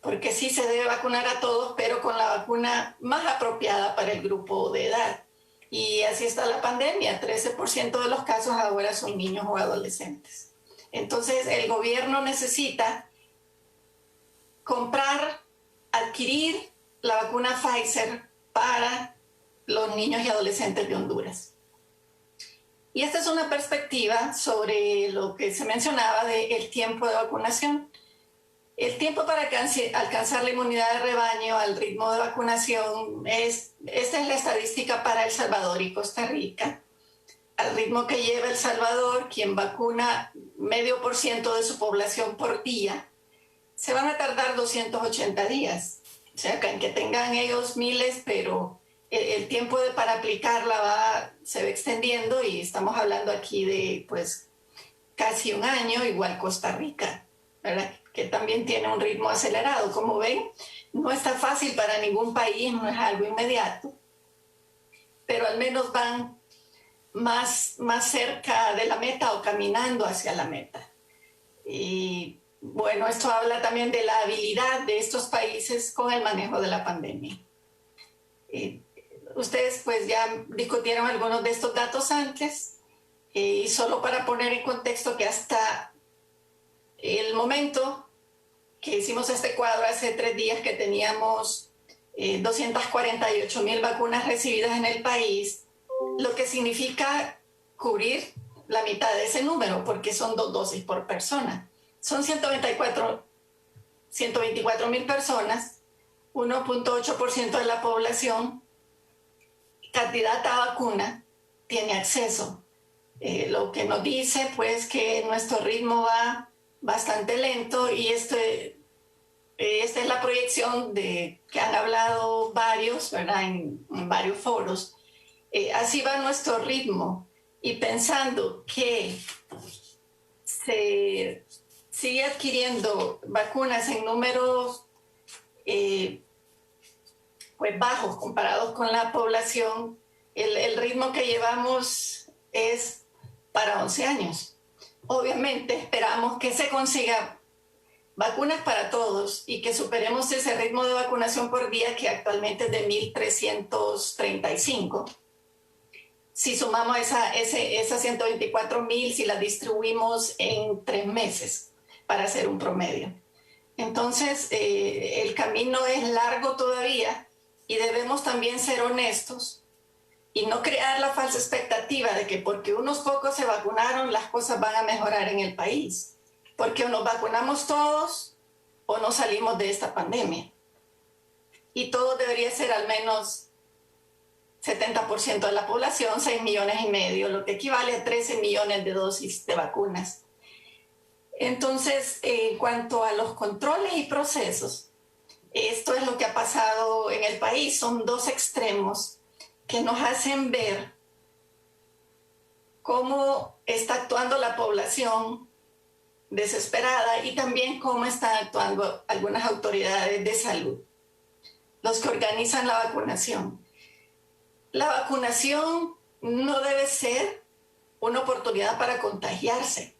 Porque sí se debe vacunar a todos, pero con la vacuna más apropiada para el grupo de edad. Y así está la pandemia, 13% de los casos ahora son niños o adolescentes. Entonces el gobierno necesita comprar a adquirir la vacuna Pfizer para los niños y adolescentes de Honduras. Y esta es una perspectiva sobre lo que se mencionaba del tiempo de vacunación. El tiempo para alcanzar la inmunidad de rebaño al ritmo de vacunación esta es la estadística para El Salvador y Costa Rica. Al ritmo que lleva El Salvador, quien vacuna 0,5% de su población por día, se van a tardar 280 días. O sea, que aunque tengan ellos miles, pero el tiempo para aplicarla se va extendiendo y estamos hablando aquí de pues casi un año, igual Costa Rica, ¿verdad? Que también tiene un ritmo acelerado. Como ven, no está fácil para ningún país, no es algo inmediato, pero al menos van más cerca de la meta o caminando hacia la meta. Y bueno, esto habla también de la habilidad de estos países con el manejo de la pandemia. Ustedes pues ya discutieron algunos de estos datos antes, y solo para poner en contexto que hasta el momento que hicimos este cuadro hace 3 días que teníamos 248,000 vacunas recibidas en el país, lo que significa cubrir la mitad de ese número, porque son 2 dosis por persona. Son 124,000 personas, 1,8% de la población, candidata a vacuna, tiene acceso. Lo que nos dice pues que nuestro ritmo va bastante lento y esta es la proyección de que han hablado varios, ¿verdad? En varios foros. Así va nuestro ritmo, y pensando que se sigue adquiriendo vacunas en números pues bajos comparados con la población, el ritmo que llevamos es para 11 años. Obviamente esperamos que se consiga vacunas para todos y que superemos ese ritmo de vacunación por día que actualmente es de 1,335. Si sumamos esas 124,000, si las distribuimos en 3 meses para hacer un promedio. Entonces, el camino es largo todavía y debemos también ser honestos y no crear la falsa expectativa de que porque unos pocos se vacunaron, las cosas van a mejorar en el país. Porque o nos vacunamos todos o no salimos de esta pandemia. Y todo debería ser al menos 70% de la población, 6,5 millones, lo que equivale a 13 millones de dosis de vacunas. Entonces, en cuanto a los controles y procesos, esto es lo que ha pasado en el país. Son 2 extremos que nos hacen ver cómo está actuando la población desesperada y también cómo están actuando algunas autoridades de salud, los que organizan la vacunación. La vacunación no debe ser una oportunidad para contagiarse,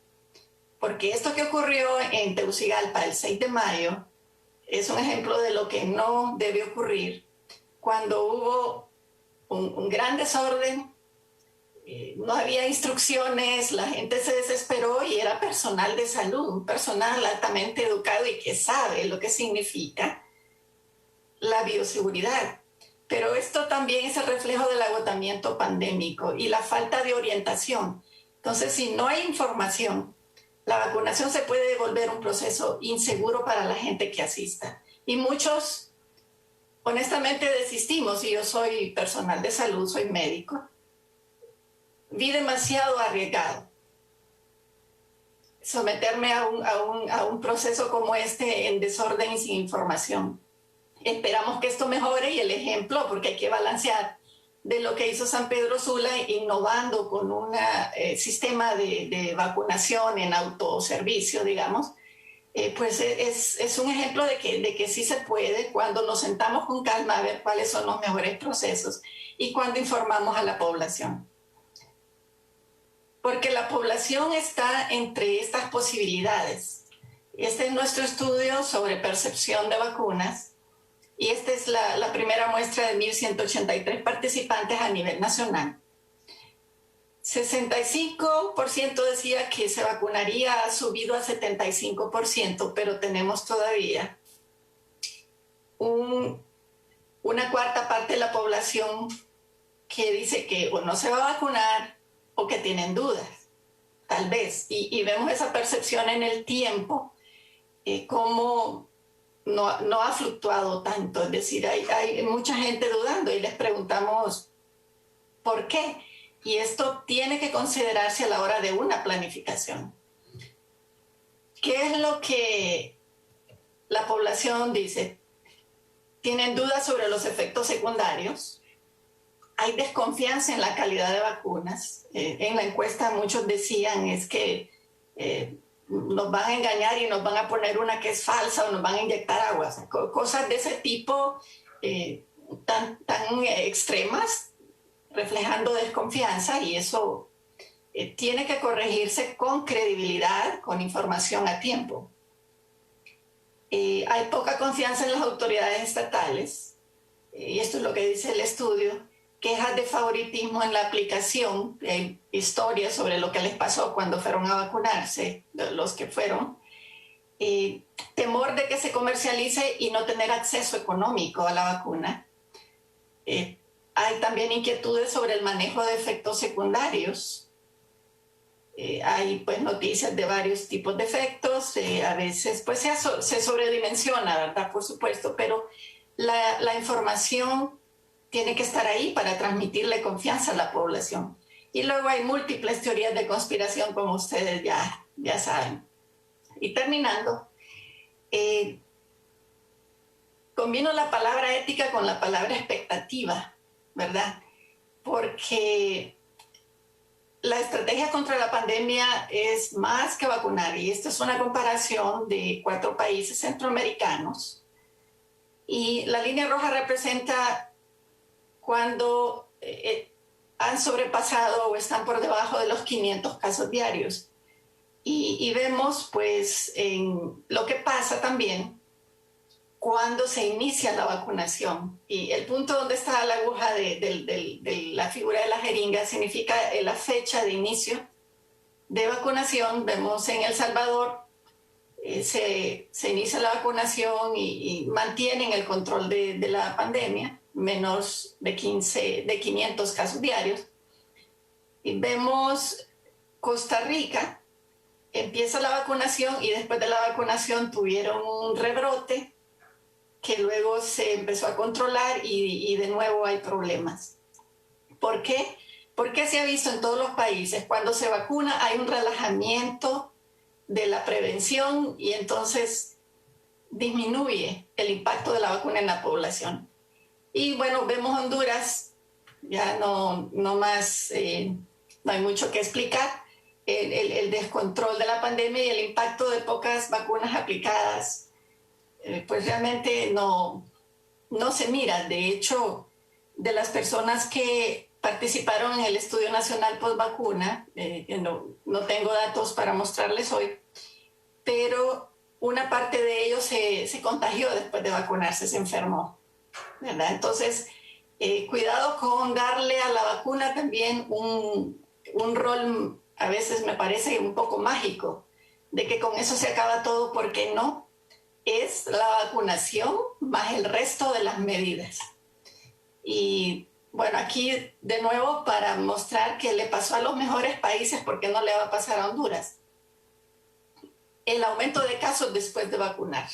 porque esto que ocurrió en Tegucigalpa el 6 de mayo es un ejemplo de lo que no debe ocurrir cuando hubo un gran desorden. No había instrucciones, la gente se desesperó y era personal de salud, un personal altamente educado y que sabe lo que significa la bioseguridad. Pero esto también es el reflejo del agotamiento pandémico y la falta de orientación. Entonces, si no hay información, la vacunación se puede volver un proceso inseguro para la gente que asista. Y muchos, honestamente, desistimos. Y yo soy personal de salud, soy médico. Vi demasiado arriesgado someterme a un proceso como este en desorden y sin información. Esperamos que esto mejore y el ejemplo, porque hay que balancear de lo que hizo San Pedro Sula innovando con un sistema de vacunación en autoservicio, digamos, pues es un ejemplo de que sí se puede cuando nos sentamos con calma a ver cuáles son los mejores procesos y cuando informamos a la población. Porque la población está entre estas posibilidades. Este es nuestro estudio sobre percepción de vacunas y esta es la primera muestra de 1,183 participantes a nivel nacional. 65% decía que se vacunaría, ha subido a 75%, pero tenemos todavía una cuarta parte de la población que dice que o no se va a vacunar o que tienen dudas, tal vez. Y vemos esa percepción en el tiempo, cómo no ha fluctuado tanto. Es decir, hay mucha gente dudando y les preguntamos por qué. Y esto tiene que considerarse a la hora de una planificación. ¿Qué es lo que la población dice? Tienen dudas sobre los efectos secundarios. Hay desconfianza en la calidad de vacunas. En la encuesta muchos decían es que nos van a engañar y nos van a poner una que es falsa o nos van a inyectar agua. O sea, cosas de ese tipo tan extremas, reflejando desconfianza, y eso tiene que corregirse con credibilidad, con información a tiempo. Hay poca confianza en las autoridades estatales, y esto es lo que dice el estudio, quejas de favoritismo en la aplicación, hay historias sobre lo que les pasó cuando fueron a vacunarse, los que fueron, temor de que se comercialice y no tener acceso económico a la vacuna. Hay también inquietudes sobre el manejo de efectos secundarios. Hay pues noticias de varios tipos de efectos, a veces pues se sobredimensiona, ¿verdad? Por supuesto, pero la información tiene que estar ahí para transmitirle confianza a la población. Y luego hay múltiples teorías de conspiración, como ustedes ya saben. Y terminando, combino la palabra ética con la palabra expectativa, ¿verdad? Porque la estrategia contra la pandemia es más que vacunar, y esta es una comparación de 4 países centroamericanos, y la línea roja representa cuando han sobrepasado o están por debajo de los 500 casos diarios. Y vemos pues en lo que pasa también cuando se inicia la vacunación. Y el punto donde está la aguja de la figura de la jeringa significa la fecha de inicio de vacunación. Vemos en El Salvador, se inicia la vacunación y mantienen el control de la pandemia, menos de 500 casos diarios. Y vemos Costa Rica, empieza la vacunación y después de la vacunación tuvieron un rebrote que luego se empezó a controlar y de nuevo hay problemas. ¿Por qué? Porque se ha visto en todos los países, cuando se vacuna hay un relajamiento de la prevención y entonces disminuye el impacto de la vacuna en la población. Y bueno, vemos Honduras, ya no más, no hay mucho que explicar, el descontrol de la pandemia y el impacto de pocas vacunas aplicadas, pues realmente no se mira. De hecho, de las personas que participaron en el Estudio Nacional Postvacuna, no tengo datos para mostrarles hoy, pero una parte de ellos se contagió después de vacunarse, se enfermó, ¿verdad? Entonces, cuidado con darle a la vacuna también un rol, a veces me parece un poco mágico, de que con eso se acaba todo, porque no, es la vacunación más el resto de las medidas. Y bueno, aquí de nuevo para mostrar que le pasó a los mejores países, porque no le va a pasar a Honduras. El aumento de casos después de vacunar,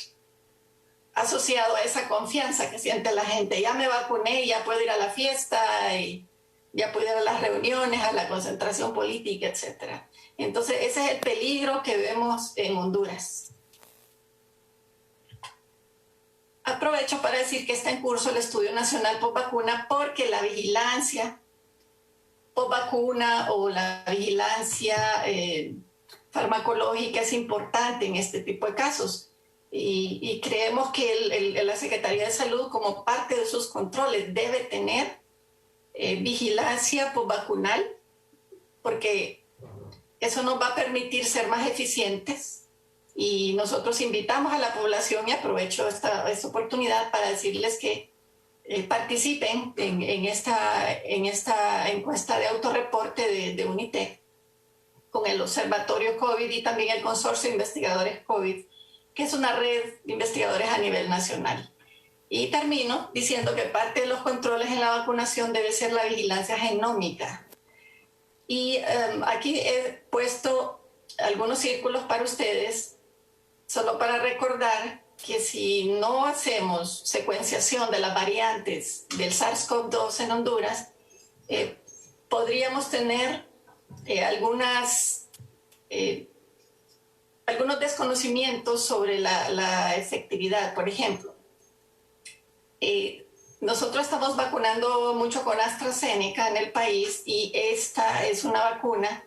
asociado a esa confianza que siente la gente. Ya me vacuné, ya puedo ir a la fiesta, y ya puedo ir a las reuniones, a la concentración política, etc. Entonces, ese es el peligro que vemos en Honduras. Aprovecho para decir que está en curso el Estudio Nacional Postvacuna, porque la vigilancia postvacuna o la vigilancia farmacológica es importante en este tipo de casos. Y creemos que la Secretaría de Salud, como parte de sus controles, debe tener vigilancia postvacunal, porque eso nos va a permitir ser más eficientes. Y nosotros invitamos a la población, y aprovecho esta oportunidad para decirles que participen en esta encuesta de autorreporte de UNITEC con el Observatorio COVID y también el Consorcio de Investigadores COVID, que es una red de investigadores a nivel nacional. Y termino diciendo que parte de los controles en la vacunación debe ser la vigilancia genómica. Y aquí he puesto algunos círculos para ustedes, solo para recordar que si no hacemos secuenciación de las variantes del SARS-CoV-2 en Honduras, podríamos tener algunos desconocimientos sobre la efectividad. Por ejemplo, nosotros estamos vacunando mucho con AstraZeneca en el país y esta es una vacuna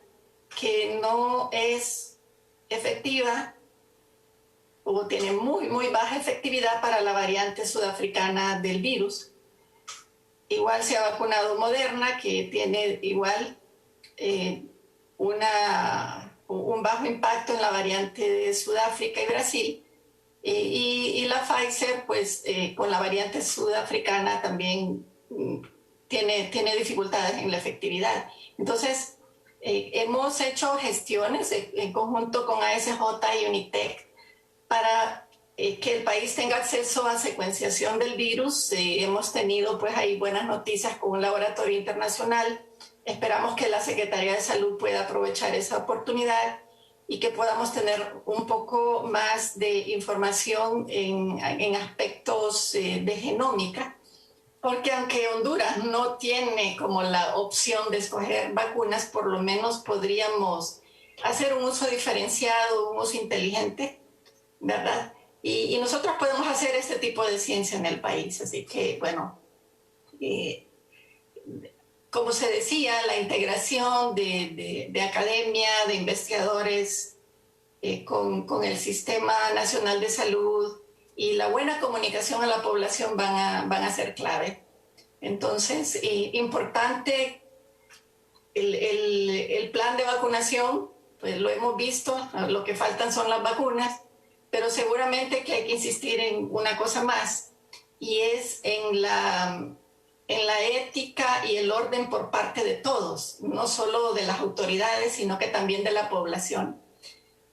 que no es efectiva o tiene muy, muy baja efectividad para la variante sudafricana del virus. Igual se ha vacunado Moderna, que tiene igual un bajo impacto en la variante de Sudáfrica y Brasil. Y la Pfizer, pues con la variante sudafricana también tiene dificultades en la efectividad. Entonces, hemos hecho gestiones en conjunto con ASJ y UNITEC para que el país tenga acceso a secuenciación del virus. Hemos tenido pues ahí buenas noticias con un laboratorio internacional. Esperamos que la Secretaría de Salud pueda aprovechar esa oportunidad y que podamos tener un poco más de información en aspectos de genómica, porque aunque Honduras no tiene como la opción de escoger vacunas, por lo menos podríamos hacer un uso diferenciado, un uso inteligente, ¿verdad? Y nosotros podemos hacer este tipo de ciencia en el país, así que, bueno, como se decía, la integración de academia, de investigadores con el Sistema Nacional de Salud y la buena comunicación a la población van a ser clave. Entonces, importante el plan de vacunación, pues lo hemos visto, lo que faltan son las vacunas, pero seguramente que hay que insistir en una cosa más, y es en la ética y el orden por parte de todos, no solo de las autoridades, sino que también de la población.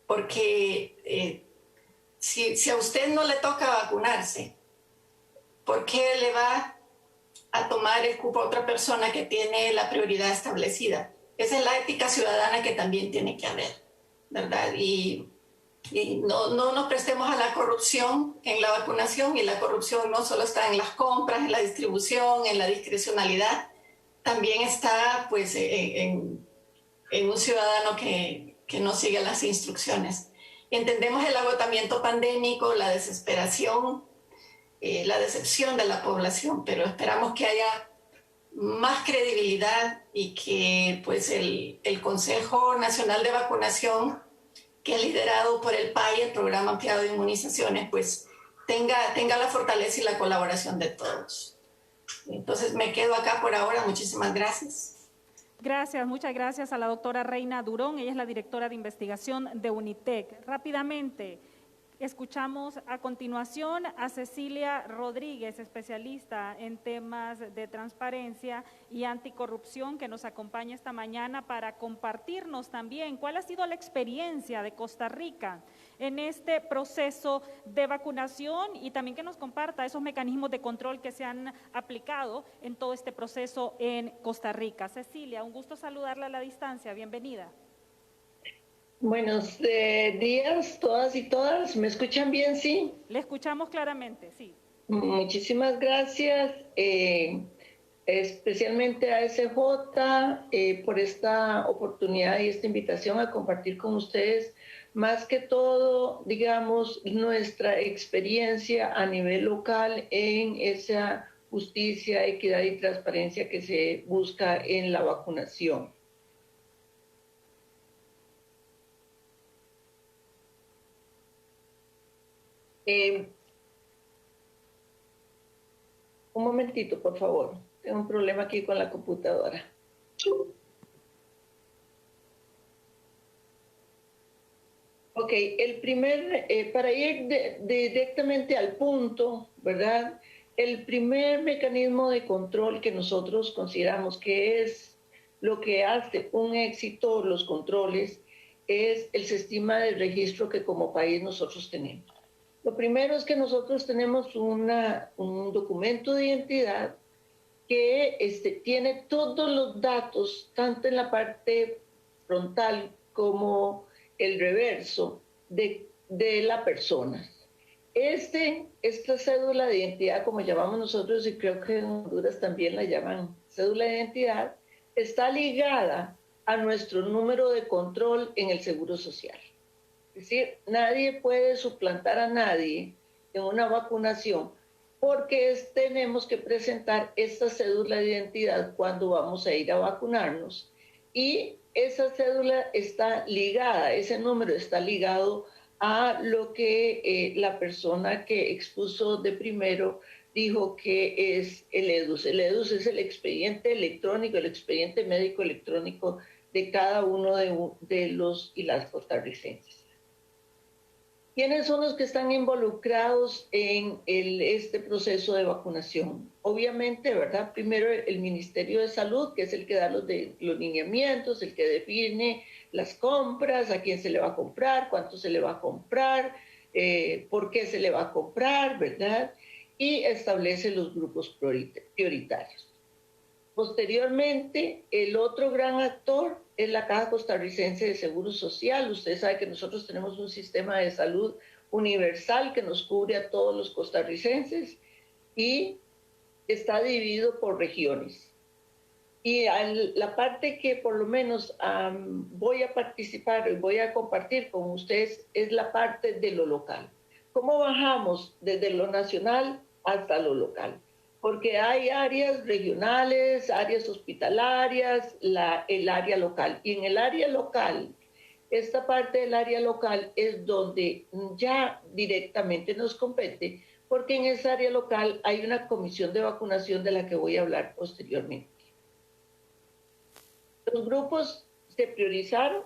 Porque si a usted no le toca vacunarse, ¿por qué le va a tomar el cupo a otra persona que tiene la prioridad establecida? Esa es la ética ciudadana que también tiene que haber, ¿verdad? Y no nos prestemos a la corrupción en la vacunación, y la corrupción no solo está en las compras, en la distribución, en la discrecionalidad, también está pues en un ciudadano que no sigue las instrucciones. Entendemos el agotamiento pandémico, la desesperación, la decepción de la población, pero esperamos que haya más credibilidad y que pues el Consejo Nacional de Vacunación, que es liderado por el PAI, el Programa Ampliado de Inmunizaciones, pues tenga la fortaleza y la colaboración de todos. Entonces me quedo acá por ahora. Muchísimas gracias. Gracias, muchas gracias a la doctora Reina Durón. Ella es la directora de investigación de UNITEC. Rápidamente, escuchamos a continuación a Cecilia Rodríguez, especialista en temas de transparencia y anticorrupción, que nos acompaña esta mañana para compartirnos también cuál ha sido la experiencia de Costa Rica en este proceso de vacunación, y también que nos comparta esos mecanismos de control que se han aplicado en todo este proceso en Costa Rica. Cecilia, un gusto saludarla a la distancia, bienvenida. Buenos días, todas y todas. ¿Me escuchan bien, sí? Le escuchamos claramente, sí. Muchísimas gracias, especialmente a SJ por esta oportunidad y esta invitación a compartir con ustedes, más que todo, digamos, nuestra experiencia a nivel local en esa justicia, equidad y transparencia que se busca en la vacunación. Un momentito, por favor. Tengo un problema aquí con la computadora. Ok, para ir directamente al punto, ¿verdad? El primer mecanismo de control que nosotros consideramos que es lo que hace un éxito los controles es el sistema de registro que como país nosotros tenemos. Lo primero es que nosotros tenemos un documento de identidad que tiene todos los datos, tanto en la parte frontal como el reverso de la persona. Esta cédula de identidad, como llamamos nosotros, y creo que en Honduras también la llaman cédula de identidad, está ligada a nuestro número de control en el Seguro Social. Es decir, nadie puede suplantar a nadie en una vacunación porque tenemos que presentar esta cédula de identidad cuando vamos a ir a vacunarnos. Y esa cédula está ligada, ese número está ligado a lo que la persona que expuso de primero dijo que es el EDUS. El EDUS es el expediente electrónico, el expediente médico electrónico de cada uno de los y las costarricenses. ¿Quiénes son los que están involucrados en este proceso de vacunación? Obviamente, ¿verdad? Primero el Ministerio de Salud, que es el que da los lineamientos, el que define las compras, a quién se le va a comprar, cuánto se le va a comprar, por qué se le va a comprar, ¿verdad? Y establece los grupos prioritarios. Posteriormente, el otro gran actor es la Caja Costarricense de Seguro Social. Usted sabe que nosotros tenemos un sistema de salud universal que nos cubre a todos los costarricenses y está dividido por regiones. Y la parte que por lo menos voy a participar y voy a compartir con ustedes es la parte de lo local. ¿Cómo bajamos desde lo nacional hasta lo local? Porque hay áreas regionales, áreas hospitalarias, el área local. Y en el área local, esta parte del área local es donde ya directamente nos compete, porque en esa área local hay una comisión de vacunación de la que voy a hablar posteriormente. Los grupos se priorizaron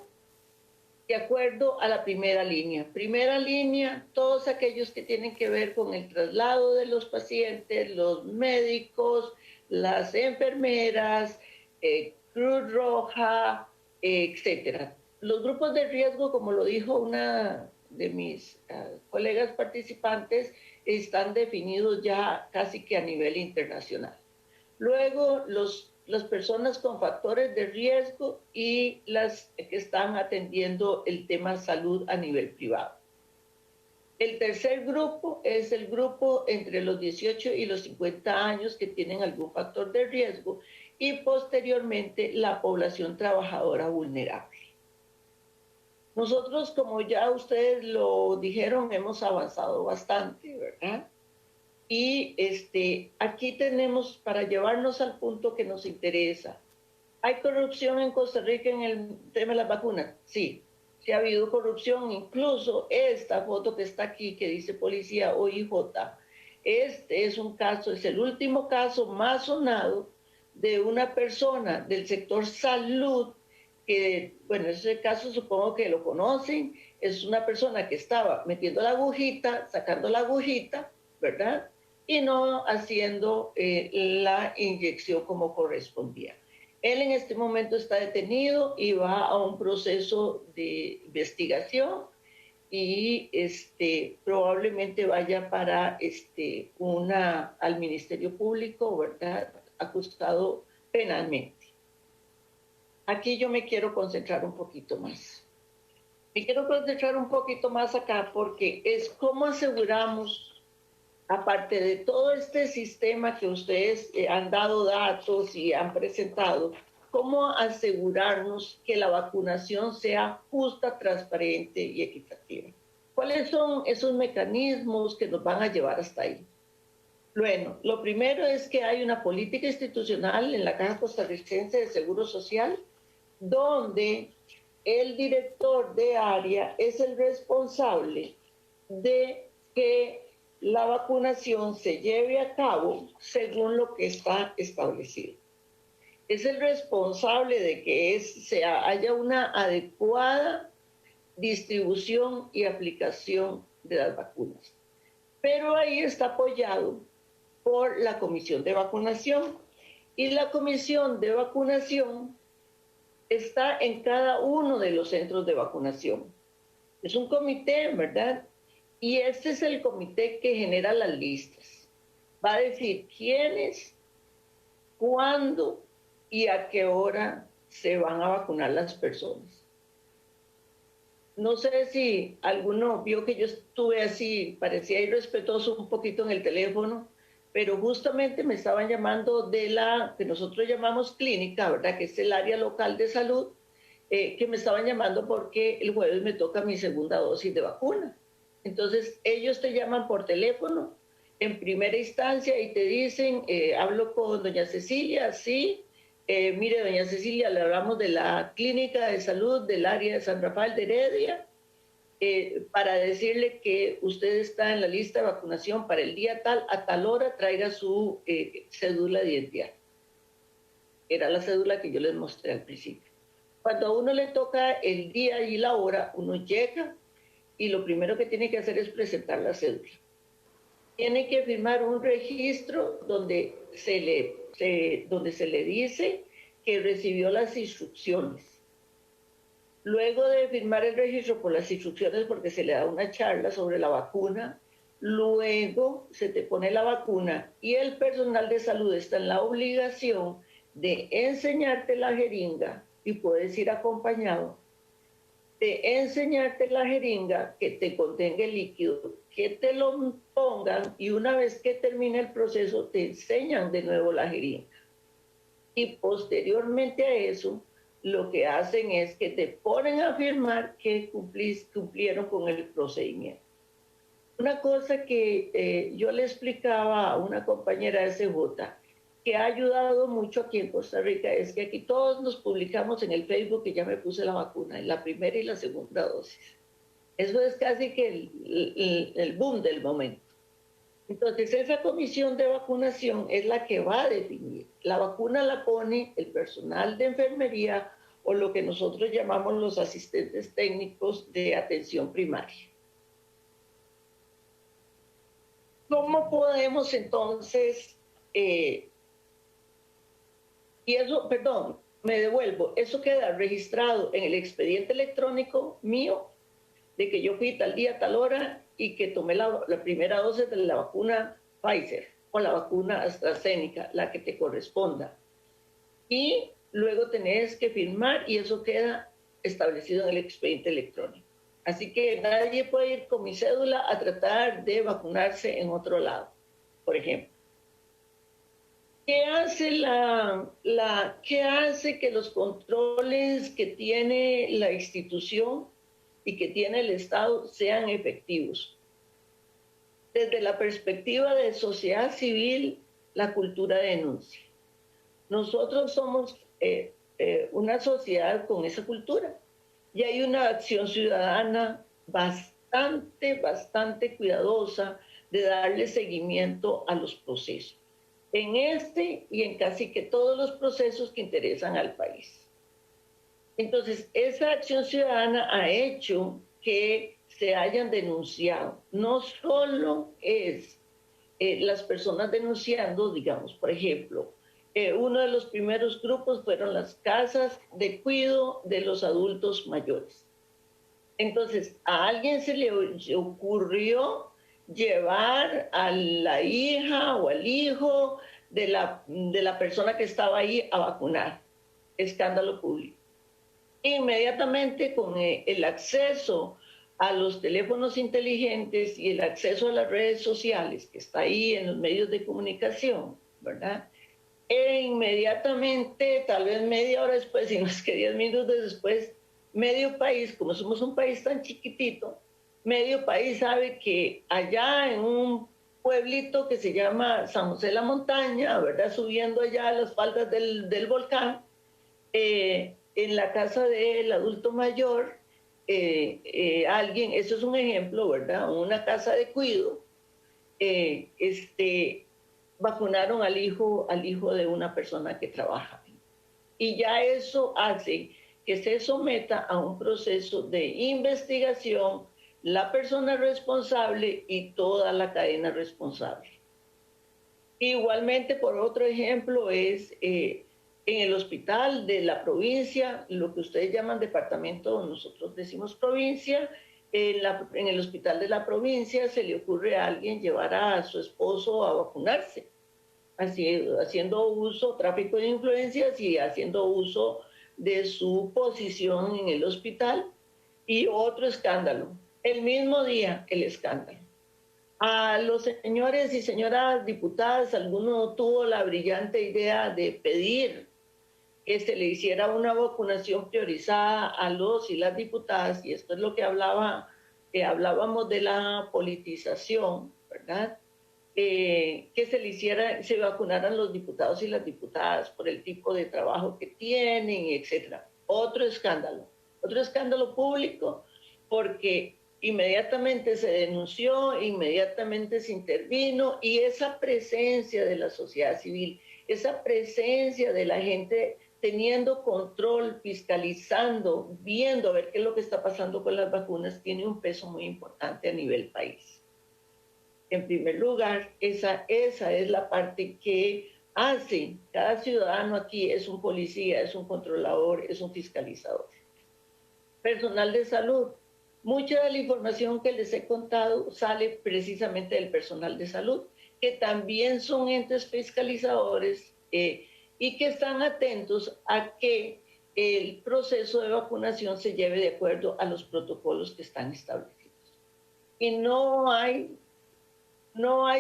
de acuerdo a la primera línea. Primera línea, todos aquellos que tienen que ver con el traslado de los pacientes, los médicos, las enfermeras, Cruz Roja, etcétera. Los grupos de riesgo, como lo dijo una de mis colegas participantes, están definidos ya casi que a nivel internacional. Luego, las personas con factores de riesgo y las que están atendiendo el tema salud a nivel privado. El tercer grupo es el grupo entre los 18 y los 50 años que tienen algún factor de riesgo y posteriormente la población trabajadora vulnerable. Nosotros, como ya ustedes lo dijeron, hemos avanzado bastante, ¿verdad? Y aquí tenemos, para llevarnos al punto que nos interesa, ¿hay corrupción en Costa Rica en el tema de las vacunas? Sí, sí ha habido corrupción, incluso esta foto que está aquí, que dice policía OIJ, este es un caso, es el último caso más sonado de una persona del sector salud, que, bueno, ese caso supongo que lo conocen, es una persona que estaba metiendo la agujita, sacando la agujita, ¿verdad? Y no haciendo la inyección como correspondía. Él en este momento está detenido y va a un proceso de investigación y probablemente vaya para al Ministerio Público, ¿verdad? Acusado penalmente. Aquí yo me quiero concentrar un poquito más. Me quiero concentrar un poquito más acá porque es cómo aseguramos, aparte de todo este sistema que ustedes han dado datos y han presentado, cómo asegurarnos que la vacunación sea justa, transparente y equitativa. ¿Cuáles son esos mecanismos que nos van a llevar hasta ahí? Bueno, lo primero es que hay una política institucional en la Caja Costarricense de Seguro Social, donde el director de área es el responsable de que la vacunación se lleve a cabo según lo que está establecido. Es el responsable de que haya una adecuada distribución y aplicación de las vacunas. Pero ahí está apoyado por la Comisión de Vacunación. Y la Comisión de Vacunación está en cada uno de los centros de vacunación. Es un comité, ¿verdad? Y este es el comité que genera las listas. Va a decir quiénes, cuándo y a qué hora se van a vacunar las personas. No sé si alguno vio que yo estuve así, parecía irrespetuoso un poquito en el teléfono, pero justamente me estaban llamando de la que nosotros llamamos clínica, ¿verdad? Que es el área local de salud, que me estaban llamando porque el jueves me toca mi segunda dosis de vacuna. Entonces ellos te llaman por teléfono en primera instancia y te dicen, hablo con doña Cecilia, sí, mire doña Cecilia, le hablamos de la clínica de salud del área de San Rafael de Heredia, para decirle que usted está en la lista de vacunación para el día tal, a tal hora, traiga su cédula de identidad. Era la cédula que yo les mostré al principio. Cuando a uno le toca el día y la hora, uno llega y lo primero que tiene que hacer es presentar la cédula. Tiene que firmar un registro donde se le dice que recibió las instrucciones. Luego de firmar el registro por las instrucciones, porque se le da una charla sobre la vacuna, luego se te pone la vacuna y el personal de salud está en la obligación de enseñarte la jeringa, y puedes ir acompañado, de enseñarte la jeringa que te contenga el líquido, que te lo pongan y una vez que termine el proceso te enseñan de nuevo la jeringa. Y posteriormente a eso, lo que hacen es que te ponen a afirmar que cumplieron con el procedimiento. Una cosa que yo le explicaba a una compañera de CJ, que ha ayudado mucho aquí en Costa Rica, es que aquí todos nos publicamos en el Facebook que ya me puse la vacuna, en la primera y la segunda dosis. Eso es casi que el boom del momento. Entonces, esa comisión de vacunación es la que va a definir. La vacuna la pone el personal de enfermería o lo que nosotros llamamos los asistentes técnicos de atención primaria. ¿Cómo podemos entonces, y eso, perdón, me devuelvo, eso queda registrado en el expediente electrónico mío, de que yo fui tal día, tal hora, y que tomé la primera dosis de la vacuna Pfizer o la vacuna AstraZeneca, la que te corresponda. Y luego tenés que firmar y eso queda establecido en el expediente electrónico. Así que nadie puede ir con mi cédula a tratar de vacunarse en otro lado, por ejemplo. ¿Qué hace que los controles que tiene la institución y que tiene el Estado sean efectivos? Desde la perspectiva de sociedad civil, la cultura de denuncia. Nosotros somos una sociedad con esa cultura y hay una acción ciudadana bastante cuidadosa de darle seguimiento a los procesos, en este y en casi que todos los procesos que interesan al país. Entonces, esa acción ciudadana ha hecho que se hayan denunciado. No solo es las personas denunciando, digamos, por ejemplo, uno de los primeros grupos fueron las casas de cuidado de los adultos mayores. Entonces, a alguien se le ocurrió llevar a la hija o al hijo de la persona que estaba ahí a vacunar. Escándalo público. Inmediatamente con el acceso a los teléfonos inteligentes y el acceso a las redes sociales, que está ahí en los medios de comunicación, ¿verdad? E inmediatamente, tal vez media hora después, si no es que 10 minutos después, medio país, como somos un país tan chiquitito, medio país sabe que allá en un pueblito que se llama San José de la Montaña, ¿verdad? Subiendo allá a las faldas del volcán, en la casa del adulto mayor, alguien, eso es un ejemplo, ¿verdad? Una casa de cuidado, vacunaron al hijo de una persona que trabaja. Y ya eso hace que se someta a un proceso de investigación la persona responsable y toda la cadena responsable. Igualmente, por otro ejemplo, es en el hospital de la provincia, lo que ustedes llaman departamento, nosotros decimos provincia, en el hospital de la provincia se le ocurre a alguien llevar a su esposo a vacunarse, haciendo uso, tráfico de influencias y haciendo uso de su posición en el hospital. Y otro escándalo, el mismo día el escándalo. A los señores y señoras diputadas, alguno tuvo la brillante idea de pedir que se le hiciera una vacunación priorizada a los y las diputadas, y esto es lo que hablábamos de la politización, ¿verdad? Que se vacunaran los diputados y las diputadas por el tipo de trabajo que tienen, etc. Otro escándalo público, porque inmediatamente se denunció, inmediatamente se intervino, y esa presencia de la sociedad civil, esa presencia de la gente teniendo control, fiscalizando, viendo a ver qué es lo que está pasando con las vacunas, tiene un peso muy importante a nivel país. En primer lugar, esa es la parte que hace, cada ciudadano aquí es un policía, es un controlador, es un fiscalizador. Personal de salud. Mucha de la información que les he contado sale precisamente del personal de salud, que también son entes fiscalizadores y que están atentos a que el proceso de vacunación se lleve de acuerdo a los protocolos que están establecidos. Y no hay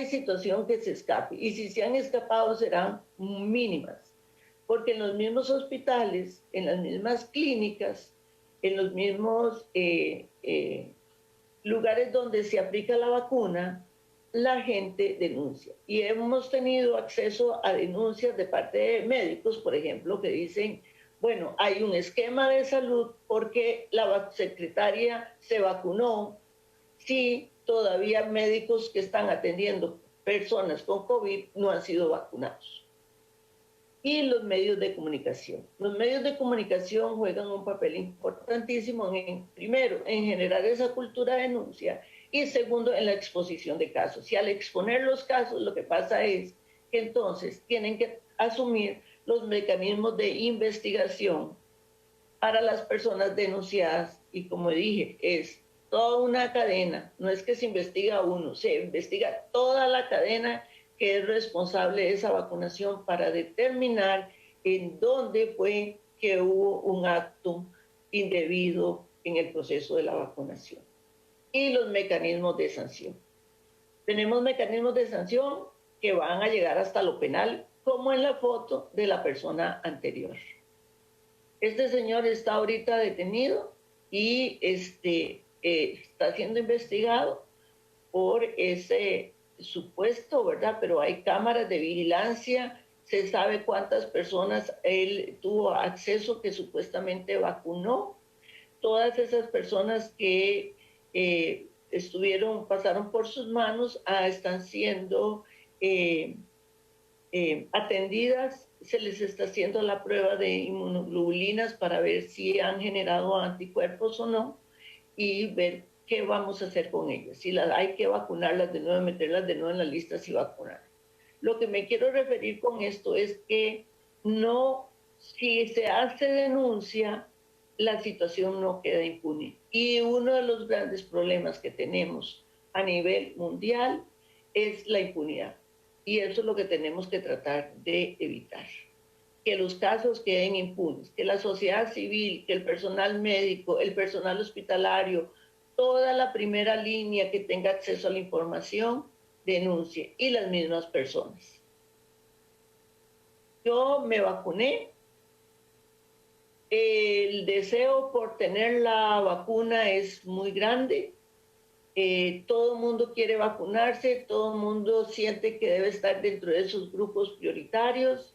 situación que se escape. Y si se han escapado serán mínimas, porque en los mismos hospitales, en las mismas clínicas, en los mismos lugares donde se aplica la vacuna, la gente denuncia. Y hemos tenido acceso a denuncias de parte de médicos, por ejemplo, que dicen, bueno, hay un esquema de salud porque la secretaria se vacunó, sí, todavía médicos que están atendiendo personas con COVID no han sido vacunados. Y los medios de comunicación. Los medios de comunicación juegan un papel importantísimo, primero, en generar esa cultura de denuncia, y segundo, en la exposición de casos. Y al exponer los casos, lo que pasa es que entonces tienen que asumir los mecanismos de investigación para las personas denunciadas. Y como dije, es toda una cadena, no es que se investiga uno, se investiga toda la cadena que es responsable de esa vacunación para determinar en dónde fue que hubo un acto indebido en el proceso de la vacunación. Y los mecanismos de sanción. Tenemos mecanismos de sanción que van a llegar hasta lo penal, como en la foto de la persona anterior. Este señor está ahorita detenido y está siendo investigado por ese supuesto, ¿verdad? Pero hay cámaras de vigilancia, se sabe cuántas personas él tuvo acceso que supuestamente vacunó. Todas esas personas que pasaron por sus manos, están siendo atendidas, se les está haciendo la prueba de inmunoglobulinas para ver si han generado anticuerpos o no, y ver qué vamos a hacer con ellas, si hay que vacunarlas de nuevo, meterlas de nuevo en las listas y vacunar. Lo que me quiero referir con esto es que si se hace denuncia, la situación no queda impune. Y uno de los grandes problemas que tenemos a nivel mundial es la impunidad. Y eso es lo que tenemos que tratar de evitar. Que los casos queden impunes, que la sociedad civil, que el personal médico, el personal hospitalario, toda la primera línea que tenga acceso a la información, denuncie, y las mismas personas. Yo me vacuné. El deseo por tener la vacuna es muy grande. Todo el mundo quiere vacunarse, todo el mundo siente que debe estar dentro de esos grupos prioritarios.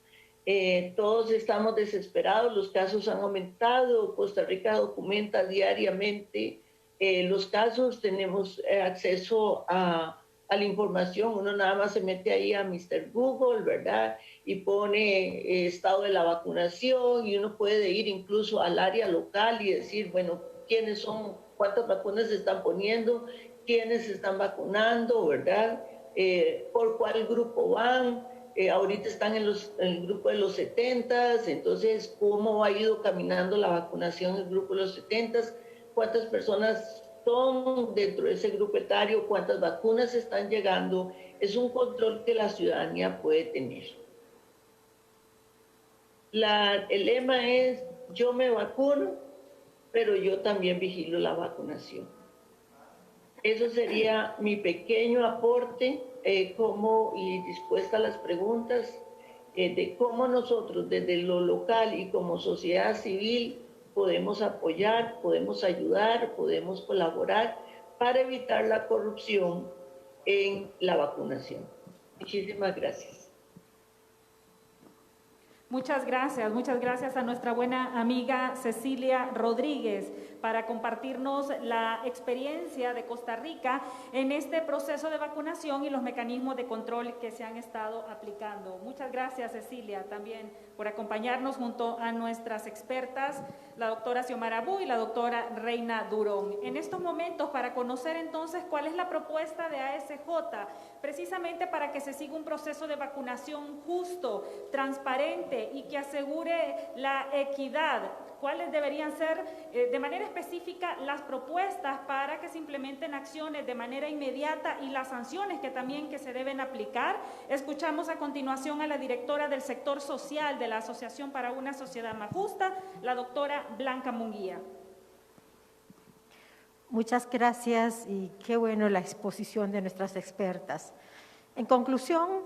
Todos estamos desesperados, los casos han aumentado, Costa Rica documenta diariamente los casos, tenemos acceso a la información, uno nada más se mete ahí a Mr. Google, ¿verdad? Y pone estado de la vacunación, y uno puede ir incluso al área local y decir, bueno, quiénes son, cuántas vacunas se están poniendo, quiénes se están vacunando, ¿verdad? Por cuál grupo van. Ahorita están en el grupo de los 70, entonces cómo ha ido caminando la vacunación en el grupo de los 70, cuántas personas son dentro de ese grupo etario, cuántas vacunas están llegando, es un control que la ciudadanía puede tener. El lema es, yo me vacuno, pero yo también vigilo la vacunación. Eso sería mi pequeño aporte, y dispuesta a las preguntas, de cómo nosotros desde lo local y como sociedad civil podemos apoyar, podemos ayudar, podemos colaborar para evitar la corrupción en la vacunación. Muchísimas gracias. Muchas gracias a nuestra buena amiga Cecilia Rodríguez para compartirnos la experiencia de Costa Rica en este proceso de vacunación y los mecanismos de control que se han estado aplicando. Muchas gracias, Cecilia, también por acompañarnos junto a nuestras expertas, la doctora Xiomara Bu y la doctora Reina Durón. En estos momentos, para conocer entonces cuál es la propuesta de ASJ, precisamente para que se siga un proceso de vacunación justo, transparente y que asegure la equidad. ¿Cuáles deberían ser de manera específica las propuestas para que se implementen acciones de manera inmediata y las sanciones que se deben aplicar? Escuchamos a continuación a la directora del sector social de la Asociación para una Sociedad Más Justa, la doctora Blanca Munguía. Muchas gracias y qué bueno la exposición de nuestras expertas. En conclusión,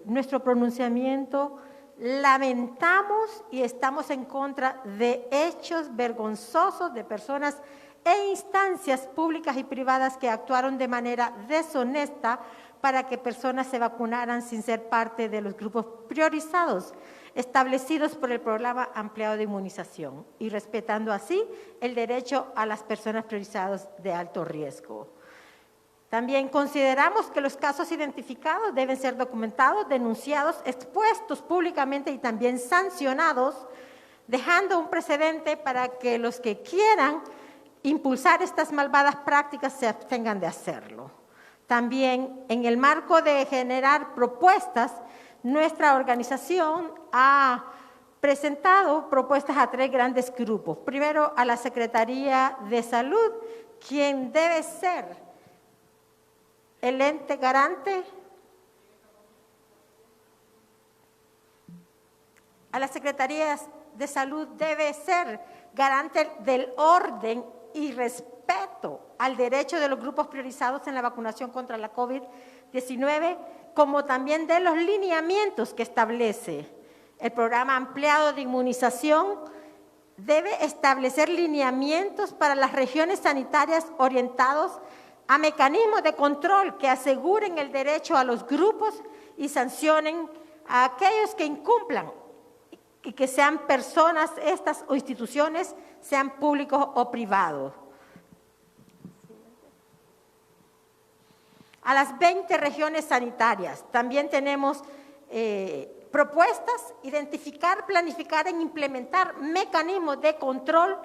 nuestro pronunciamiento: lamentamos y estamos en contra de hechos vergonzosos de personas e instancias públicas y privadas que actuaron de manera deshonesta para que personas se vacunaran sin ser parte de los grupos priorizados establecidos por el Programa Ampliado de Inmunización y respetando así el derecho a las personas priorizadas de alto riesgo. También consideramos que los casos identificados deben ser documentados, denunciados, expuestos públicamente y también sancionados, dejando un precedente para que los que quieran impulsar estas malvadas prácticas se abstengan de hacerlo. También, en el marco de generar propuestas, nuestra organización ha presentado propuestas a 3 grandes grupos. Primero, a la Secretaría de Salud, quien debe ser el ente garante. A las Secretarías de Salud debe ser garante del orden y respeto al derecho de los grupos priorizados en la vacunación contra la COVID-19, como también de los lineamientos que establece el Programa Ampliado de Inmunización. Debe establecer lineamientos para las regiones sanitarias orientados a mecanismos de control que aseguren el derecho a los grupos y sancionen a aquellos que incumplan y que sean personas, estas o instituciones, sean públicos o privados. A las 20 regiones sanitarias también tenemos propuestas: identificar, planificar e implementar mecanismos de control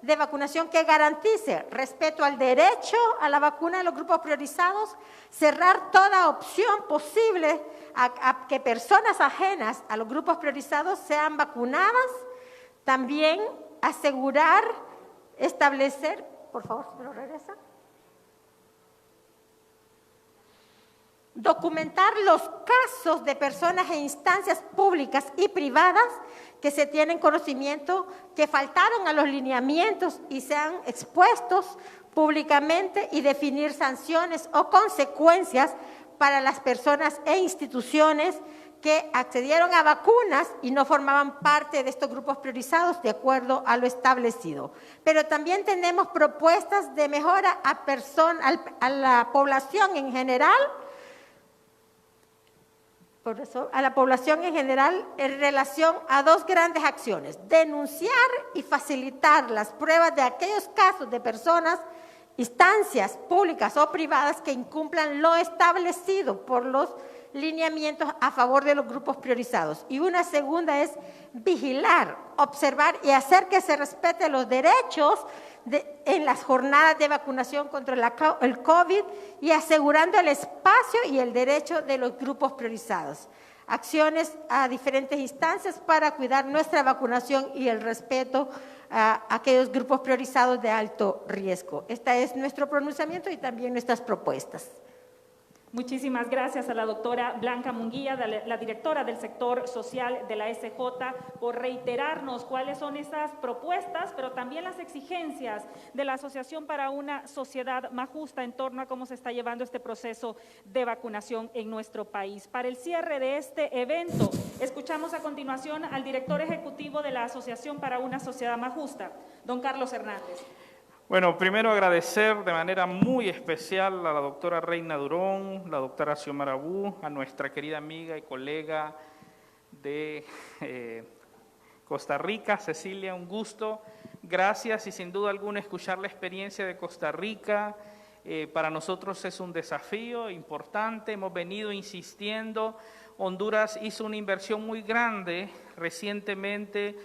de vacunación que garantice respeto al derecho a la vacuna de los grupos priorizados, cerrar toda opción posible a que personas ajenas a los grupos priorizados sean vacunadas, también asegurar, establecer, por favor, si me lo regresa, documentar los casos de personas e instancias públicas y privadas que se tienen conocimiento que faltaron a los lineamientos y sean expuestos públicamente y definir sanciones o consecuencias para las personas e instituciones que accedieron a vacunas y no formaban parte de estos grupos priorizados de acuerdo a lo establecido. Pero también tenemos propuestas de mejora a la población en general, por eso, a la población en general, en relación a 2 grandes acciones: denunciar y facilitar las pruebas de aquellos casos de personas, instancias públicas o privadas que incumplan lo establecido por los lineamientos a favor de los grupos priorizados. Y una segunda es vigilar, observar y hacer que se respeten los derechos en las jornadas de vacunación contra el COVID y asegurando el espacio y el derecho de los grupos priorizados. Acciones a diferentes instancias para cuidar nuestra vacunación y el respeto a aquellos grupos priorizados de alto riesgo. Este es nuestro pronunciamiento y también nuestras propuestas. Muchísimas gracias a la doctora Blanca Munguía, la directora del sector social de la SJ, por reiterarnos cuáles son esas propuestas, pero también las exigencias de la Asociación para una Sociedad Más Justa en torno a cómo se está llevando este proceso de vacunación en nuestro país. Para el cierre de este evento, escuchamos a continuación al director ejecutivo de la Asociación para una Sociedad Más Justa, don Carlos Hernández. Bueno, primero agradecer de manera muy especial a la doctora Reina Durón, la doctora Xiomara Bú, a nuestra querida amiga y colega de Costa Rica, Cecilia, un gusto. Gracias y sin duda alguna escuchar la experiencia de Costa Rica. Para nosotros es un desafío importante, hemos venido insistiendo. Honduras hizo una inversión muy grande recientemente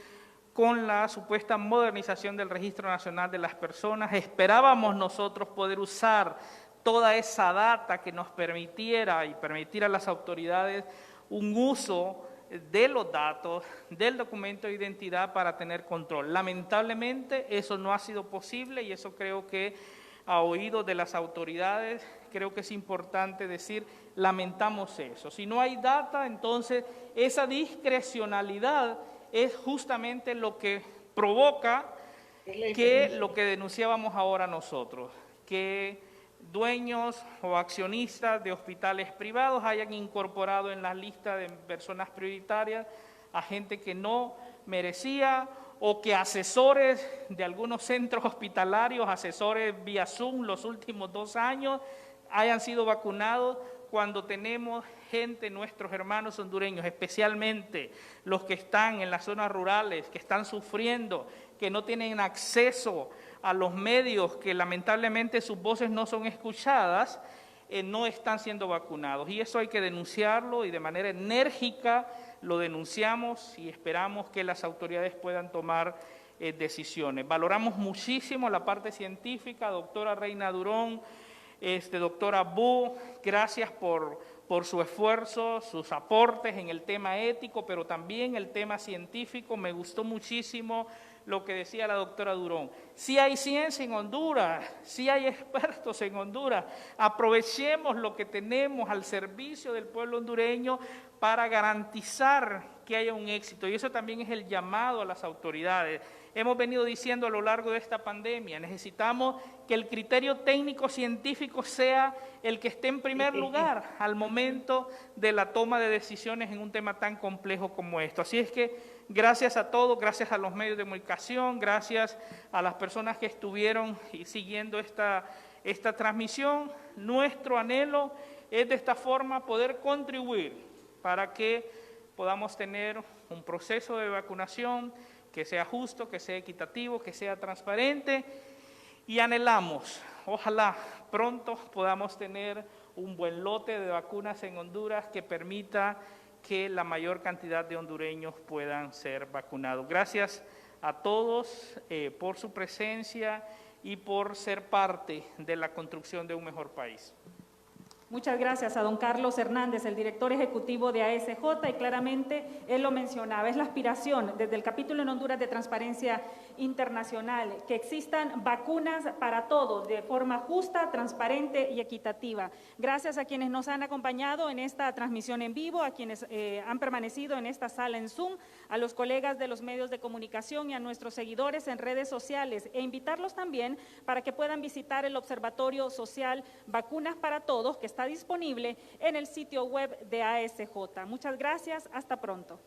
con la supuesta modernización del Registro Nacional de las Personas. Esperábamos nosotros poder usar toda esa data que nos permitiera y permitir a las autoridades un uso de los datos, del documento de identidad para tener control. Lamentablemente eso no ha sido posible y eso creo que a oídos de las autoridades, creo que es importante decir, lamentamos eso. Si no hay data, entonces esa discrecionalidad es justamente lo que provoca que lo que denunciábamos ahora nosotros, que dueños o accionistas de hospitales privados hayan incorporado en la lista de personas prioritarias a gente que no merecía, o que asesores de algunos centros hospitalarios, asesores vía Zoom los últimos 2 años, hayan sido vacunados cuando tenemos gente, nuestros hermanos hondureños, especialmente los que están en las zonas rurales, que están sufriendo, que no tienen acceso a los medios, que lamentablemente sus voces no son escuchadas, no están siendo vacunados. Y eso hay que denunciarlo y de manera enérgica lo denunciamos y esperamos que las autoridades puedan tomar decisiones. Valoramos muchísimo la parte científica, doctora Reina Durón, doctora Bu, gracias por su esfuerzo, sus aportes en el tema ético, pero también el tema científico. Me gustó muchísimo lo que decía la doctora Durón. Sí hay ciencia en Honduras, sí hay expertos en Honduras. Aprovechemos lo que tenemos al servicio del pueblo hondureño para garantizar que haya un éxito. Y eso también es el llamado a las autoridades. Hemos venido diciendo a lo largo de esta pandemia, necesitamos que el criterio técnico-científico sea el que esté en primer lugar al momento de la toma de decisiones en un tema tan complejo como esto. Así es que gracias a todos, gracias a los medios de comunicación, gracias a las personas que estuvieron siguiendo esta transmisión. Nuestro anhelo es de esta forma poder contribuir para que podamos tener un proceso de vacunación que sea justo, que sea equitativo, que sea transparente, y anhelamos, ojalá pronto podamos tener un buen lote de vacunas en Honduras que permita que la mayor cantidad de hondureños puedan ser vacunados. Gracias a todos por su presencia y por ser parte de la construcción de un mejor país. Muchas gracias a don Carlos Hernández, el director ejecutivo de ASJ, y claramente él lo mencionaba, es la aspiración desde el capítulo en Honduras de Transparencia Internacional, que existan vacunas para todos de forma justa, transparente y equitativa. Gracias a quienes nos han acompañado en esta transmisión en vivo, a quienes han permanecido en esta sala en Zoom, a los colegas de los medios de comunicación y a nuestros seguidores en redes sociales, e invitarlos también para que puedan visitar el Observatorio Social Vacunas para Todos, que está disponible en el sitio web de ASJ. Muchas gracias, hasta pronto.